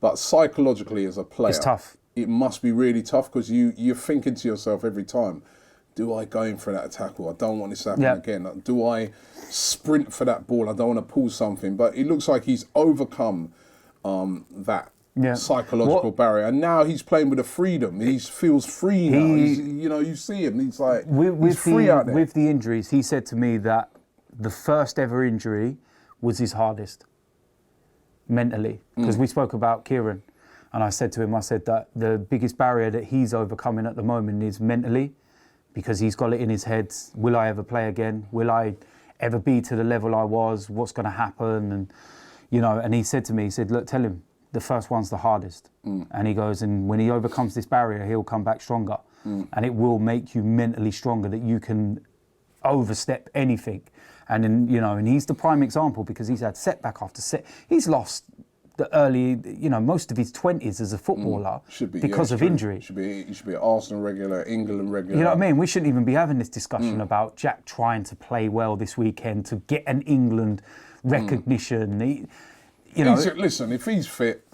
but psychologically as a player, it's tough. It must be really tough because you're thinking to yourself every time, do I go in for that tackle? I don't want this to happen again. Do I sprint for that ball? I don't want to pull something. But it looks like he's overcome that psychological barrier, and now he's playing with a freedom. He feels free now. You know, you see him. He's like he's free out there. With the injuries, he said to me that the first ever injury was his hardest mentally, because we spoke about Kieran, and I said to him, I said that the biggest barrier that he's overcoming at the moment is mentally, because he's got it in his head. Will I ever play again? Will I ever be to the level I was? What's going to happen? And you know, and he said to me, he said, look, tell him. The first one's the hardest. And he goes, and when he overcomes this barrier, he'll come back stronger. And it will make you mentally stronger, that you can overstep anything. And then, you know, and he's the prime example, because he's had setback after set. He's lost the early, you know, most of his 20s as a footballer because of injury. He should be an Arsenal regular, England regular. You know what I mean? We shouldn't even be having this discussion about Jack trying to play well this weekend to get an England recognition. You know, listen, if he's fit,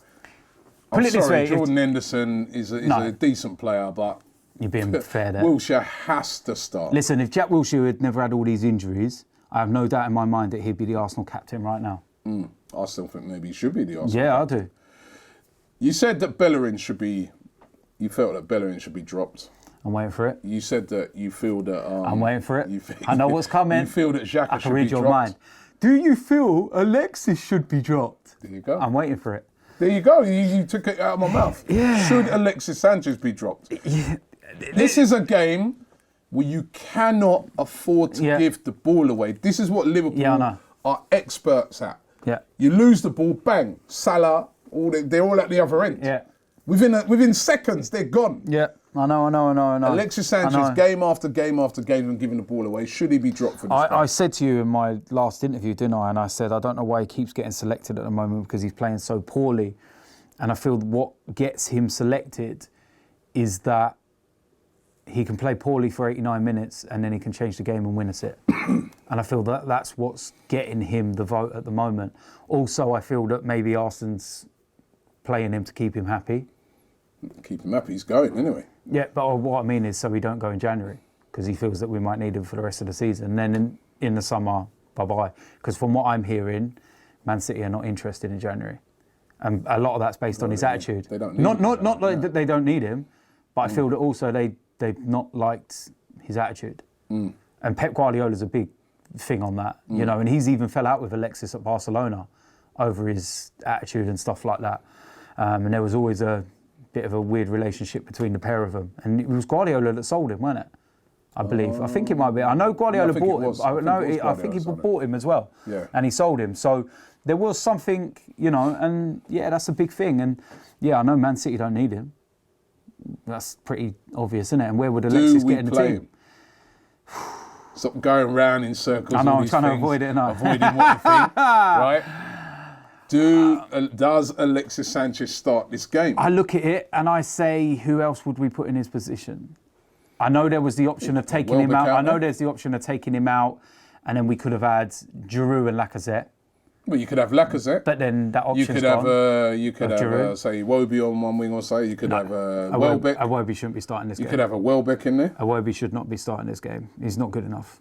I'm sorry, Jordan Henderson is a decent player, but you're being fair there. Wilshere has to start. Listen, if Jack Wilshere had never had all these injuries, I have no doubt in my mind that he'd be the Arsenal captain right now. I still think maybe he should be the Arsenal captain. Yeah, I do. You said that you felt that Bellerin should be dropped. I'm waiting for it. You said that you feel that... I'm waiting for it. I know what's coming. You feel that Xhaka should be dropped. I can read your mind. Do you feel Alexis should be dropped? There you go. I'm waiting for it. There you go. You took it out of my mouth. Yeah. Should Alexis Sanchez be dropped? Yeah. This is a game where you cannot afford to give the ball away. This is what Liverpool are experts at. Yeah. You lose the ball, bang, Salah, they're all at the other end. Yeah. Within seconds, they're gone. Yeah. I know. Alexis Sanchez, game after game after game, and giving the ball away. Should he be dropped for this game? I said to you in my last interview, didn't I? And I said, I don't know why he keeps getting selected at the moment, because he's playing so poorly. And I feel what gets him selected is that he can play poorly for 89 minutes and then he can change the game and win us it. And I feel that that's what's getting him the vote at the moment. Also, I feel that maybe Arsenal's playing him to keep him happy. Keep him happy, he's going anyway. Yeah, but what I mean is so we don't go in January, because he feels that we might need him for the rest of the season. And then in the summer, bye-bye. Because from what I'm hearing, Man City are not interested in January. And a lot of that's based on his attitude. They don't need not like that they don't need him, but I feel that also they've not liked his attitude. And Pep Guardiola's a big thing on that, you know, and he's even fell out with Alexis at Barcelona over his attitude and stuff like that. And there was always a bit of a weird relationship between the pair of them. And it was Guardiola that sold him, wasn't it? I believe. I think it might be. I know Guardiola bought him. I think he bought him as well. Yeah. And he sold him. So there was something, you know, and yeah, that's a big thing. And yeah, I know Man City don't need him. That's pretty obvious, isn't it? And where would Alexis get in the team? Stop going round in circles. I know, I'm trying to avoid it, Avoiding what you think, right? Does Alexis Sanchez start this game? I look at it and I say, who else would we put in his position? I know there was the option of taking him out. I know there's the option of taking him out, and then we could have had Giroud and Lacazette. Well, you could have Lacazette. But then that option's you could have say Iwobi on one wing or so. You could have Welbeck. Iwobi shouldn't be starting this game. You could have a Welbeck in there. Iwobi should not be starting this game. He's not good enough.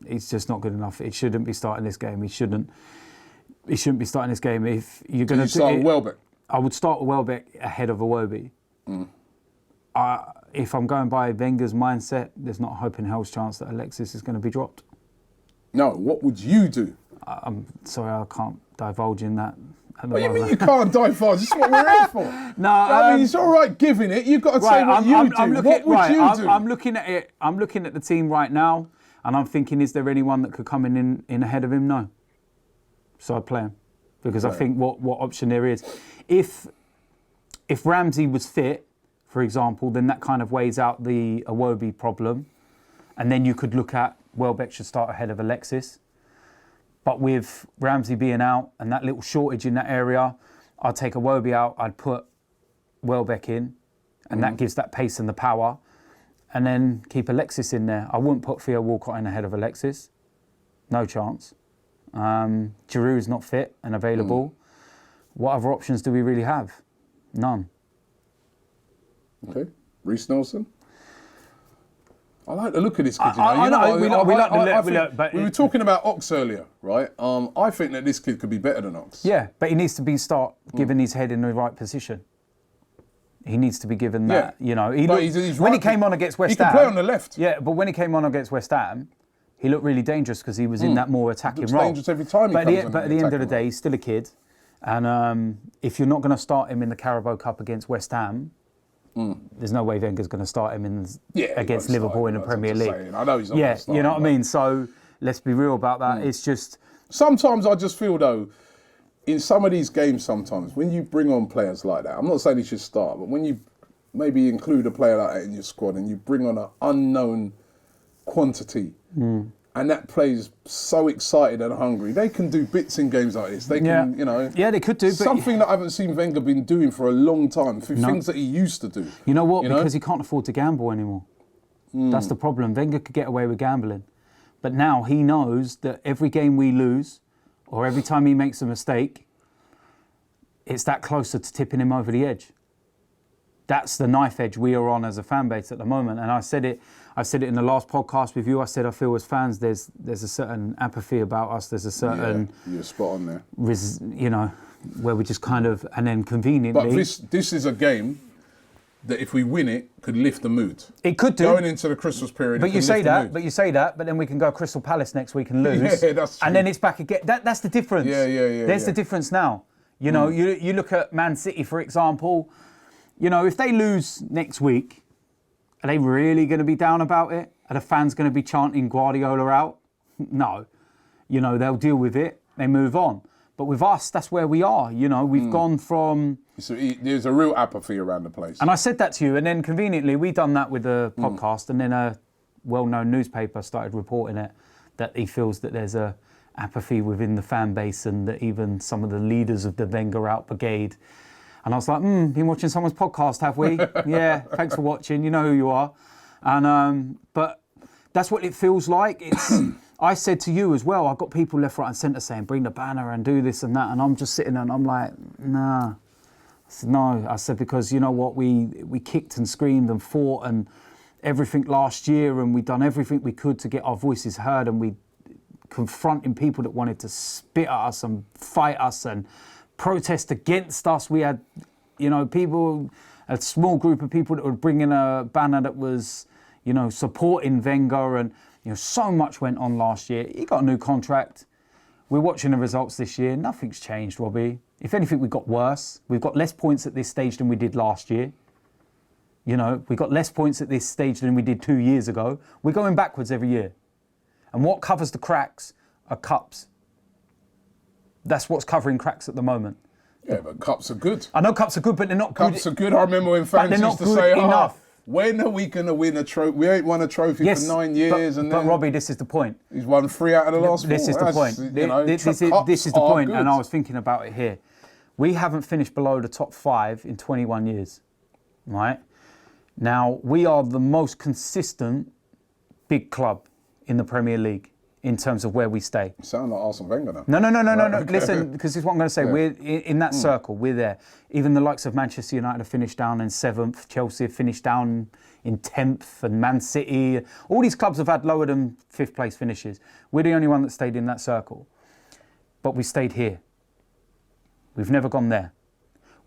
He's just not good enough. It shouldn't be starting this game. He shouldn't be starting this game. If you're going to start with Welbeck, I would start with Welbeck ahead of Iwobi. If I'm going by Wenger's mindset, there's not a hope in hell's chance that Alexis is going to be dropped. No, what would you do? I'm sorry, I can't divulge in that. What do you mean you can't divulge? This is what we're here for. No, I mean, it's all right giving it. You've got to say what you do. What would you do? I'm looking at it. I'm looking at the team right now, and I'm thinking, is there anyone that could come in ahead of him? No. So I'd play him because I think what option there is. If Ramsey was fit, for example, then that kind of weighs out the Iwobi problem, and then you could look at Welbeck should start ahead of Alexis. But with Ramsey being out and that little shortage in that area, I'd take Iwobi out, I'd put Welbeck in, and that gives that pace and the power, and then keep Alexis in there. I wouldn't put Theo Walcott in ahead of Alexis. No chance. Giroud's not fit and available. What other options do we really have? None. Okay. Reece Nelson? I like the look of this kid. We were talking about Ox earlier, right? I think that this kid could be better than Ox. Yeah, but he needs to start giving his head in the right position. He needs to be given that. You know, when he came on against West Ham, he can play on the left. Yeah, but when he came on against West Ham, he looked really dangerous because he was in that more attacking role. Dangerous every time. But at the end of the day, he's still a kid, and if you're not going to start him in the Carabao Cup against West Ham. There's no way Wenger's going to start him against Liverpool in the Premier League. I know he's not going to start. You know what I mean? So let's be real about that. It's just... Sometimes I just feel, though, in some of these games sometimes, when you bring on players like that, I'm not saying he should start, but when you maybe include a player like that in your squad and you bring on an unknown quantity, and that player's so excited and hungry, they can do bits in games like this. They can, you know... Yeah, they could do. Something that I haven't seen Wenger been doing for a long time, things that he used to do. You know what? Because he can't afford to gamble anymore. That's the problem. Wenger could get away with gambling. But now he knows that every game we lose, or every time he makes a mistake, it's that closer to tipping him over the edge. That's the knife edge we are on as a fan base at the moment. And I said it in the last podcast with you. I said I feel as fans there's a certain apathy about us. There's a certain you're spot on there. You know, where we just kind of, and then conveniently. But this is a game that if we win it could lift the mood. It could do. Going into the Christmas period. But you say that. But then we can go Crystal Palace next week and lose. Yeah, that's true. And then it's back again. That's the difference. Yeah. There's the difference now. You know, you look at Man City, for example. You know, if they lose next week, are they really going to be down about it? Are the fans going to be chanting Guardiola out? No. You know, they'll deal with it. They move on. But with us, that's where we are. You know, we've gone from... There's a real apathy around the place. And I said that to you. And then conveniently, we done that with the podcast. And then a well-known newspaper started reporting it, that he feels that there's a apathy within the fan base and that even some of the leaders of the Wenger out brigade... And I was like, been watching someone's podcast, have we? Yeah, thanks for watching. You know who you are. And but that's what it feels like. I said to you as well, I've got people left, right and centre saying, bring the banner and do this and that. And I'm just sitting there and I'm like, nah. I said, no. I said, because you know what? We kicked and screamed and fought and everything last year, and we done everything we could to get our voices heard, and we confronting people that wanted to spit at us and fight us and protest against us. We had, people, a small group of people that would bring in a banner that was, supporting Wenger, and so much went on last year. He got a new contract. We're watching the results this year. Nothing's changed, Robbie. If anything, we got worse. We've got less points at this stage than we did last year. We got less points at this stage than we did 2 years ago. We're going backwards every year. And what covers the cracks are cups. That's what's covering cracks at the moment. Yeah, but cups are good. I know cups are good, but they're not good. Cups are good. I remember when fans used to say, when are we going to win a trophy? We ain't won a trophy for 9 years. But Robbie, this is the point. He's won 3 out of the last 4. This is the point. This is the point, and I was thinking about it here. We haven't finished below the top 5 in 21 years, right? Now, we are the most consistent big club in the Premier League in terms of where we stay. You sound like Arsene Wenger now. No. Okay. Listen, because this is what I'm going to say. Yeah. We're in that circle. We're there. Even the likes of Manchester United have finished down in 7th. Chelsea have finished down in 10th. And Man City. All these clubs have had lower than 5th place finishes. We're the only one that stayed in that circle. But we stayed here. We've never gone there.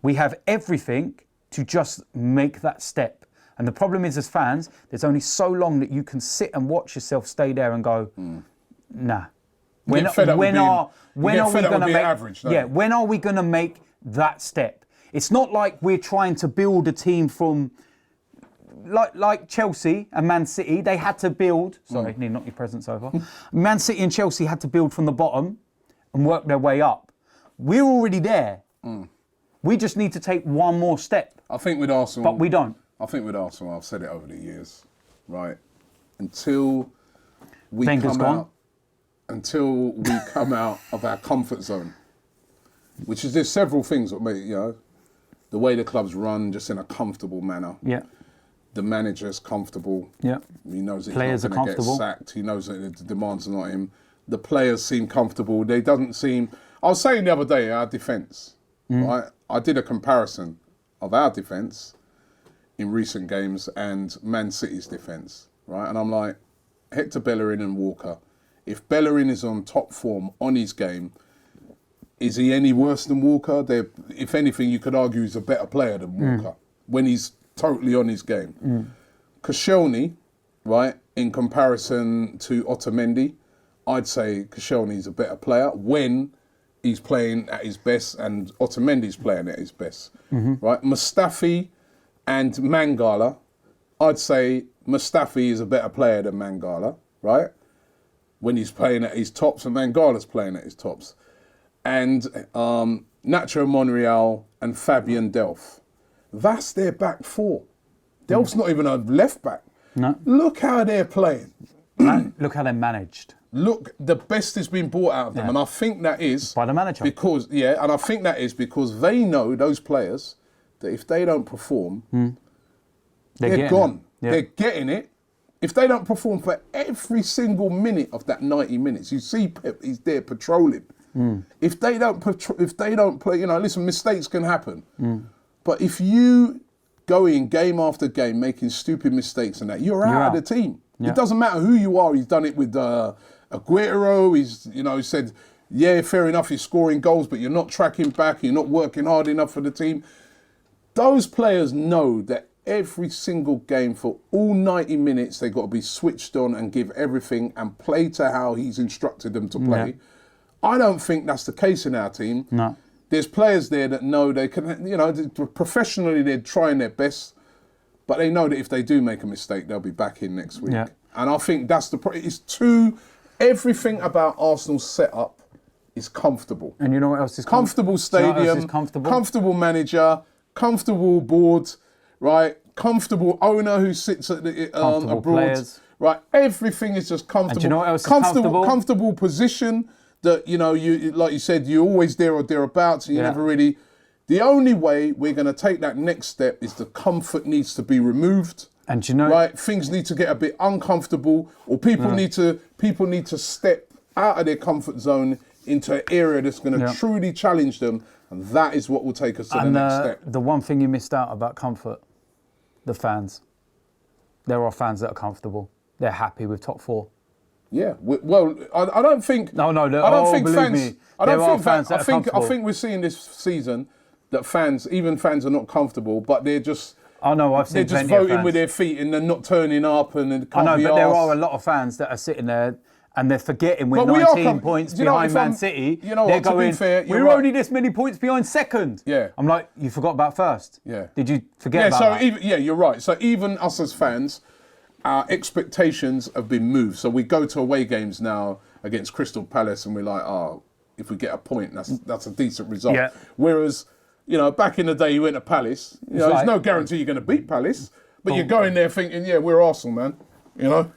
We have everything to just make that step. And the problem is, as fans, there's only so long that you can sit and watch yourself stay there and go, nah. When are we going to make average? When are we going to make that step? It's not like we're trying to build a team from like Chelsea and Man City. They had to build. Sorry, need to knock your presents over. Man City and Chelsea had to build from the bottom and work their way up. We're already there. We just need to take one more step. I think with Arsenal, but we don't. I think with Arsenal, I've said it over the years, right? Until we Wenger's come out of our comfort zone, which is there's several things that make the way the clubs run just in a comfortable manner. Yeah. The manager's comfortable. Yeah. He knows that he's not going to get sacked. He knows that the demands are not him. The players seem comfortable. They doesn't seem. I was saying the other day, our defence, right? I did a comparison of our defence in recent games and Man City's defence, right? And I'm like, Hector Bellerin and Walker, if Bellerin is on top form on his game, is he any worse than Walker? If anything, you could argue he's a better player than Walker when he's totally on his game. Koscielny, right, in comparison to Otamendi, I'd say Koscielny's a better player when he's playing at his best and Otamendi's playing at his best, right? Mustafi and Mangala, I'd say Mustafi is a better player than Mangala, right? When he's playing at his tops and Mangala's playing at his tops. And Nacho Monreal and Fabian Delph. That's their back 4. Delph's not even a left back. No. Look how they're playing. Look how they're managed. Look, the best has been brought out of them. And I think that is... by the manager. And I think that is because they know, those players, that if they don't perform, they're gone. Yeah. They're getting it. If they don't perform for every single minute of that 90 minutes, you see Pep, he's there patrolling. If they don't play, listen, mistakes can happen. But if you go in game after game making stupid mistakes and that, you're out of the team. Yeah. It doesn't matter who you are. He's done it with Aguero. He said, yeah, fair enough, he's scoring goals, but you're not tracking back. You're not working hard enough for the team. Those players know that every single game for all 90 minutes, they've got to be switched on and give everything and play to how he's instructed them to play. Yeah. I don't think that's the case in our team. No. There's players there that know they can, professionally they're trying their best, but they know that if they do make a mistake, they'll be back in next week. Yeah. And I think that's everything about Arsenal's setup is comfortable. And you know what else is comfortable? Stadium, comfortable manager, comfortable board, right? Comfortable owner who sits at the abroad. Players. Right? Everything is just comfortable. And do you know what else is comfortable? Comfortable position that, you like you said, you're always there or thereabouts and you never really... The only way we're going to take that next step is the comfort needs to be removed. And right? Things need to get a bit uncomfortable, or people need to step out of their comfort zone into an area that's going to truly challenge them, and that is what will take us to the next step. The one thing you missed out about comfort, the fans. There are fans that are comfortable. They're happy with top 4. Yeah. Well, I don't think. No. I don't think believe fans. me, I don't there are think fans that. that are I think we're seeing this season that even fans are not comfortable, but they're just. I know, I've They're seen just plenty of voting fans. with their feet and they're not turning up and they can't I know, be but there arsed. are a lot of fans that are sitting there and they're forgetting we're But we 19 points behind Man City. You know they're what, to going, be fair, you're we're right. only this many points behind second. Yeah. I'm like, you forgot about first. Yeah. Did you forget about that? You're right. So even us as fans, our expectations have been moved. So we go to away games now against Crystal Palace and we're like, if we get a point, that's a decent result. Yeah. Whereas, back in the day you went to Palace, there's no guarantee you're going to beat Palace, but you're going there thinking, we're Arsenal, man.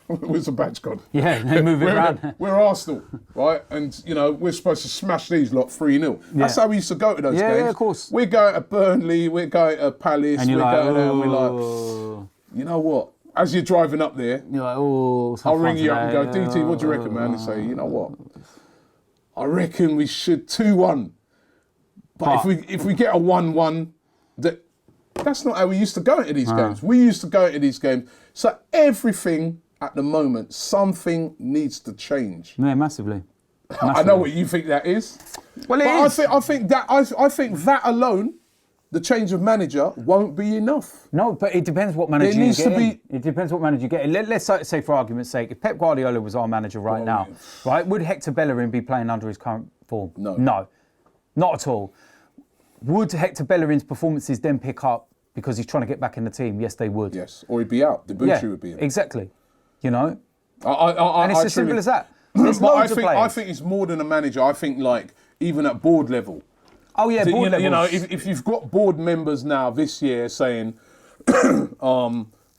Where's the badge gone? Yeah, they move it around. We're Arsenal, right? And, we're supposed to smash these lot 3-0. That's how we used to go to those games. Yeah, of course. We're going to Burnley, we're going to Palace, And you're we're like, going there and we're like, you know what? As you're driving up there, you're like, I'll ring you up and go, DT, what do you reckon, man? And say, you know what? I reckon we should 2-1. But if we get a 1-1, that's not how we used to go into these games. We used to go into these games. So everything at the moment, something needs to change. Yeah, massively. I know what you think that is. Well, it is. I think that alone, the change of manager won't be enough. No, but it depends what manager you get in. It depends what manager you get in. Let's say, for argument's sake, if Pep Guardiola was our manager now, right, would Hector Bellerin be playing under his current form? No. No, not at all. Would Hector Bellerin's performances then pick up because he's trying to get back in the team? Yes, they would. Yes, or he'd be out. Debuchy would be out. Exactly. And it's it's as simple as that. There's loads of players. I think it's more than a manager. I think even at board level. Oh yeah, board level. If you've got board members now this year saying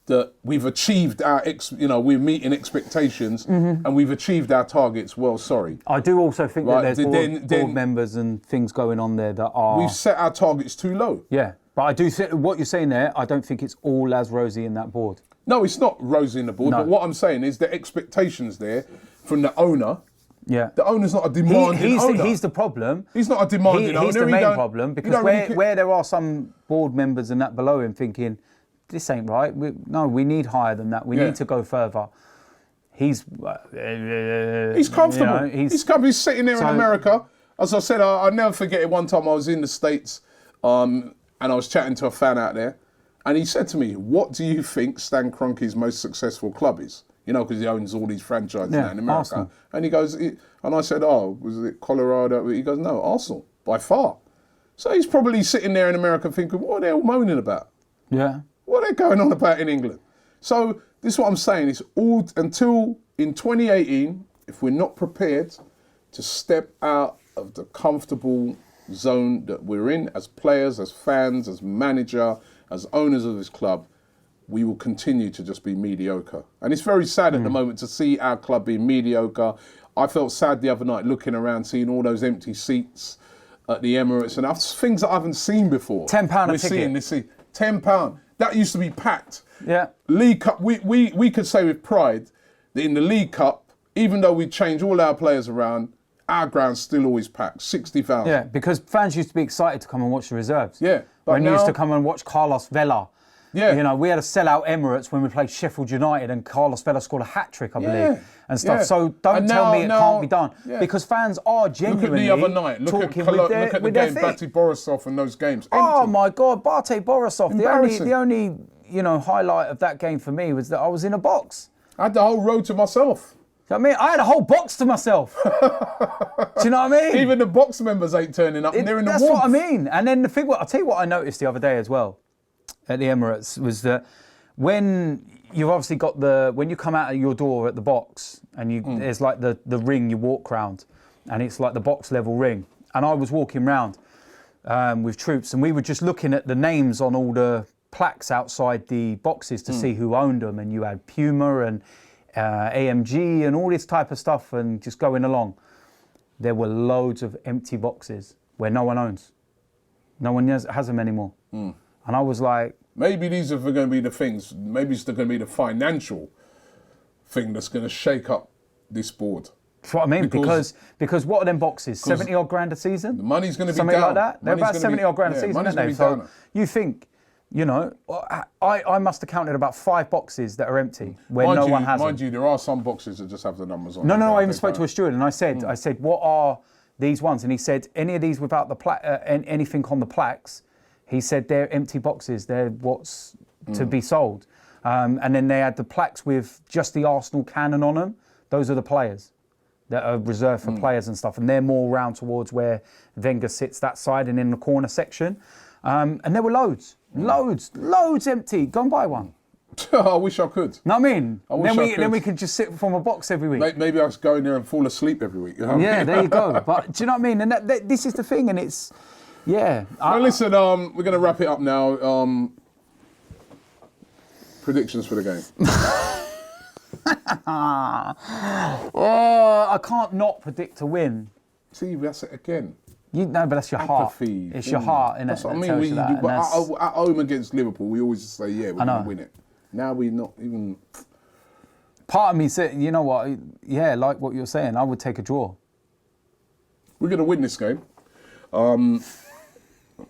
that we've achieved our we're meeting expectations and we've achieved our targets. Well, sorry. I do also think that there's board members and things going on there that are. We've set our targets too low. Yeah, but I do think what you're saying there. I don't think it's all as rosy in that board. No, it's not rosy in the board. No. But what I'm saying is the expectations there from the owner. Yeah. The owner's not a demanding owner. He's the problem. He's not a demanding owner. He's the main problem because where there are some board members and that below him thinking, this ain't right. We need higher than that. We need to go further. He's comfortable. He's sitting there in America. As I said, I'll never forget it. One time I was in the States and I was chatting to a fan out there and he said to me, what do you think Stan Kroenke's most successful club is? Because he owns all these franchises now in America. Arsenal. And he goes, and I said, was it Colorado? He goes, no, Arsenal, by far. So he's probably sitting there in America thinking, what are they all moaning about? Yeah. What are they going on about in England? So this is what I'm saying. It's all until in 2018, if we're not prepared to step out of the comfortable zone that we're in as players, as fans, as manager, as owners of this club, we will continue to just be mediocre. And it's very sad at the moment to see our club being mediocre. I felt sad the other night looking around, seeing all those empty seats at the Emirates and things that I haven't seen before. £10 a We're ticket. seeing this. £10. That used to be packed. Yeah. League Cup, we could say with pride that in the League Cup, even though we change all our players around, our ground's still always packed, 60,000. Yeah, because fans used to be excited to come and watch the reserves. Yeah. But when you used to come and watch Carlos Vela. Yeah. We had a sellout Emirates when we played Sheffield United and Carlos Vela scored a hat-trick, I believe, and stuff. Yeah. So don't tell me it can't be done. Yeah. Because fans are genuinely Look at the other night. Look at the game, Bate Borisov and those games. Empty. Oh, my God, Bate Borisov. The only highlight of that game for me was that I was in a box. I had the whole road to myself. I mean, I had a whole box to myself. Do you know what I mean? Even the box members ain't turning up and they're in the warmth. That's what I mean. And then I'll tell you what I noticed the other day as well at the Emirates was that when you've obviously got when you come out of your door at the box and there's like the ring you walk round and it's like the box level ring. And I was walking round with troops and we were just looking at the names on all the plaques outside the boxes to see who owned them. And you had Puma and AMG and all this type of stuff and just going along. There were loads of empty boxes where no one owns. No one has them anymore. And I was like... Maybe these are going to be the things, maybe it's going to be the financial thing that's going to shake up this board. That's what I mean, because what are them boxes? 70-odd grand a season? The money's going to be Something down. like that? They're about 70-odd grand a season, aren't they? So you think, you know, I must have counted about 5 boxes that are empty where no one has them. Mind you, there are some boxes that just have the numbers on. No, I even spoke to a steward and I said, what are these ones? And he said, any of these without the anything on the plaques, he said they're empty boxes. They're what's to be sold. And then they had the plaques with just the Arsenal cannon on them. Those are the players that are reserved for players and stuff. And they're more round towards where Wenger sits, that side and in the corner section. And there were loads empty. Go and buy one. I wish I could. Know what I mean? Then we could just sit from a box every week. Maybe I could go in there and fall asleep every week. You know what I mean? There you go. But do you know what I mean? And this is the thing, and it's, yeah. Well, listen, we're going to wrap it up now. Predictions for the game. I can't not predict a win. See, that's it again. But that's your apathy. Heart. It's your heart, innit? That's what I mean. But at home against Liverpool, we always just say, yeah, we're going to win it. Now we're not even... Part of me said, you know what, yeah, like what you're saying, I would take a draw. We're going to win this game.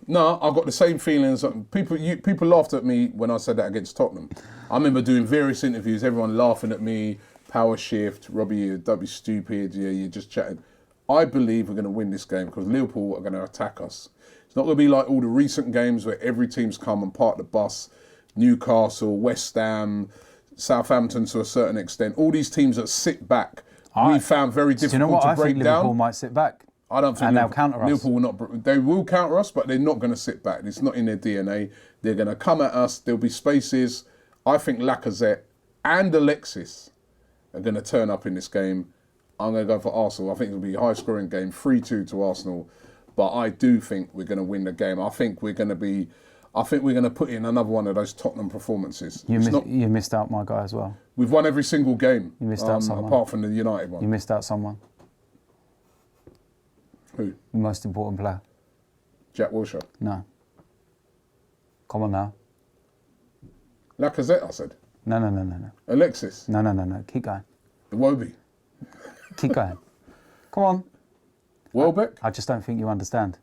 No, I've got the same feelings. People laughed at me when I said that against Tottenham. I remember doing various interviews, everyone laughing at me, power shift, Robbie, that'd be stupid, yeah, you're just chatting. I believe we're going to win this game because Liverpool are going to attack us. It's not going to be like all the recent games where every team's come and parked the bus. Newcastle, West Ham, Southampton to a certain extent. All these teams that sit back, we found very difficult to break down. Do you know what? I think Liverpool might sit back. I don't think they'll counter us. Liverpool will not. They will counter us, but they're not going to sit back. It's not in their DNA. They're going to come at us. There'll be spaces. I think Lacazette and Alexis are going to turn up in this game. I'm going to go for Arsenal. I think it'll be a high-scoring game, 3-2 to Arsenal. But I do think we're going to win the game. I think we're going to put in another one of those Tottenham performances. You missed out my guy as well. We've won every single game. You missed out someone. Apart from the United one. You missed out someone. Who? The most important player. Jack Wilshere? No. Come on now. Lacazette, I said. No. Alexis? No. Keep going. Iwobi? Keep going. Come on. Welbeck? I just don't think you understand.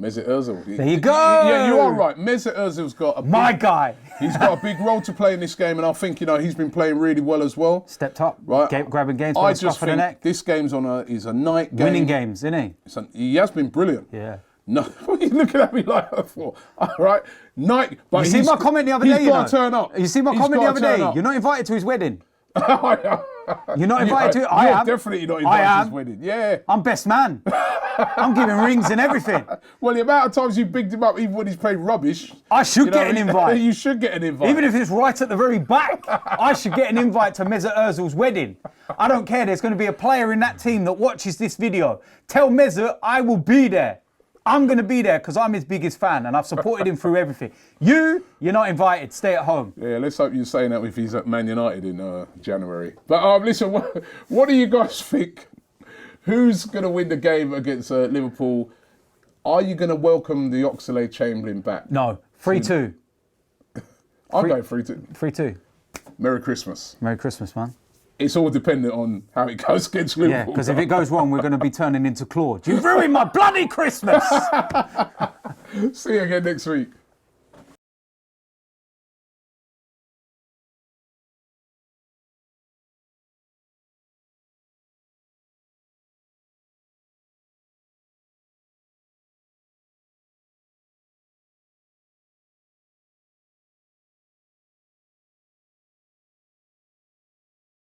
Mesut Ozil. There you go. Yeah, you are right. Mesut Ozil's got a my guy. He's got a big role to play in this game, and I think he's been playing really well as well. Stepped up, right? Grabbing games. I just think this game's is a night game. Winning games, isn't he? He has been brilliant. Yeah. No, what are you looking at me like that for? All right, night. But you see my comment the other day. He's got to turn up. You see my comment the other day. You're not invited to his wedding. You're not invited to it. I am. Definitely not invited to his wedding. Yeah. I'm best man. I'm giving rings and everything. Well, the amount of times you bigged him up, even when he's played rubbish. I should get an invite. You should get an invite. Even if it's right at the very back, I should get an invite to Mesut Ozil's wedding. I don't care. There's going to be a player in that team that watches this video. Tell Mesut I will be there. I'm going to be there because I'm his biggest fan and I've supported him through everything. You're not invited. Stay at home. Yeah, let's hope you're saying that if he's at Man United in January. But listen, what do you guys think? Who's going to win the game against Liverpool? Are you going to welcome the Oxlade-Chamberlain back? No. 3-2. I'll go 3-2. 3-2. Merry Christmas. Merry Christmas, man. It's all dependent on how it goes against Liverpool. Yeah, because if it goes wrong, we're going to be turning into Claude. You ruined my bloody Christmas! See you again next week.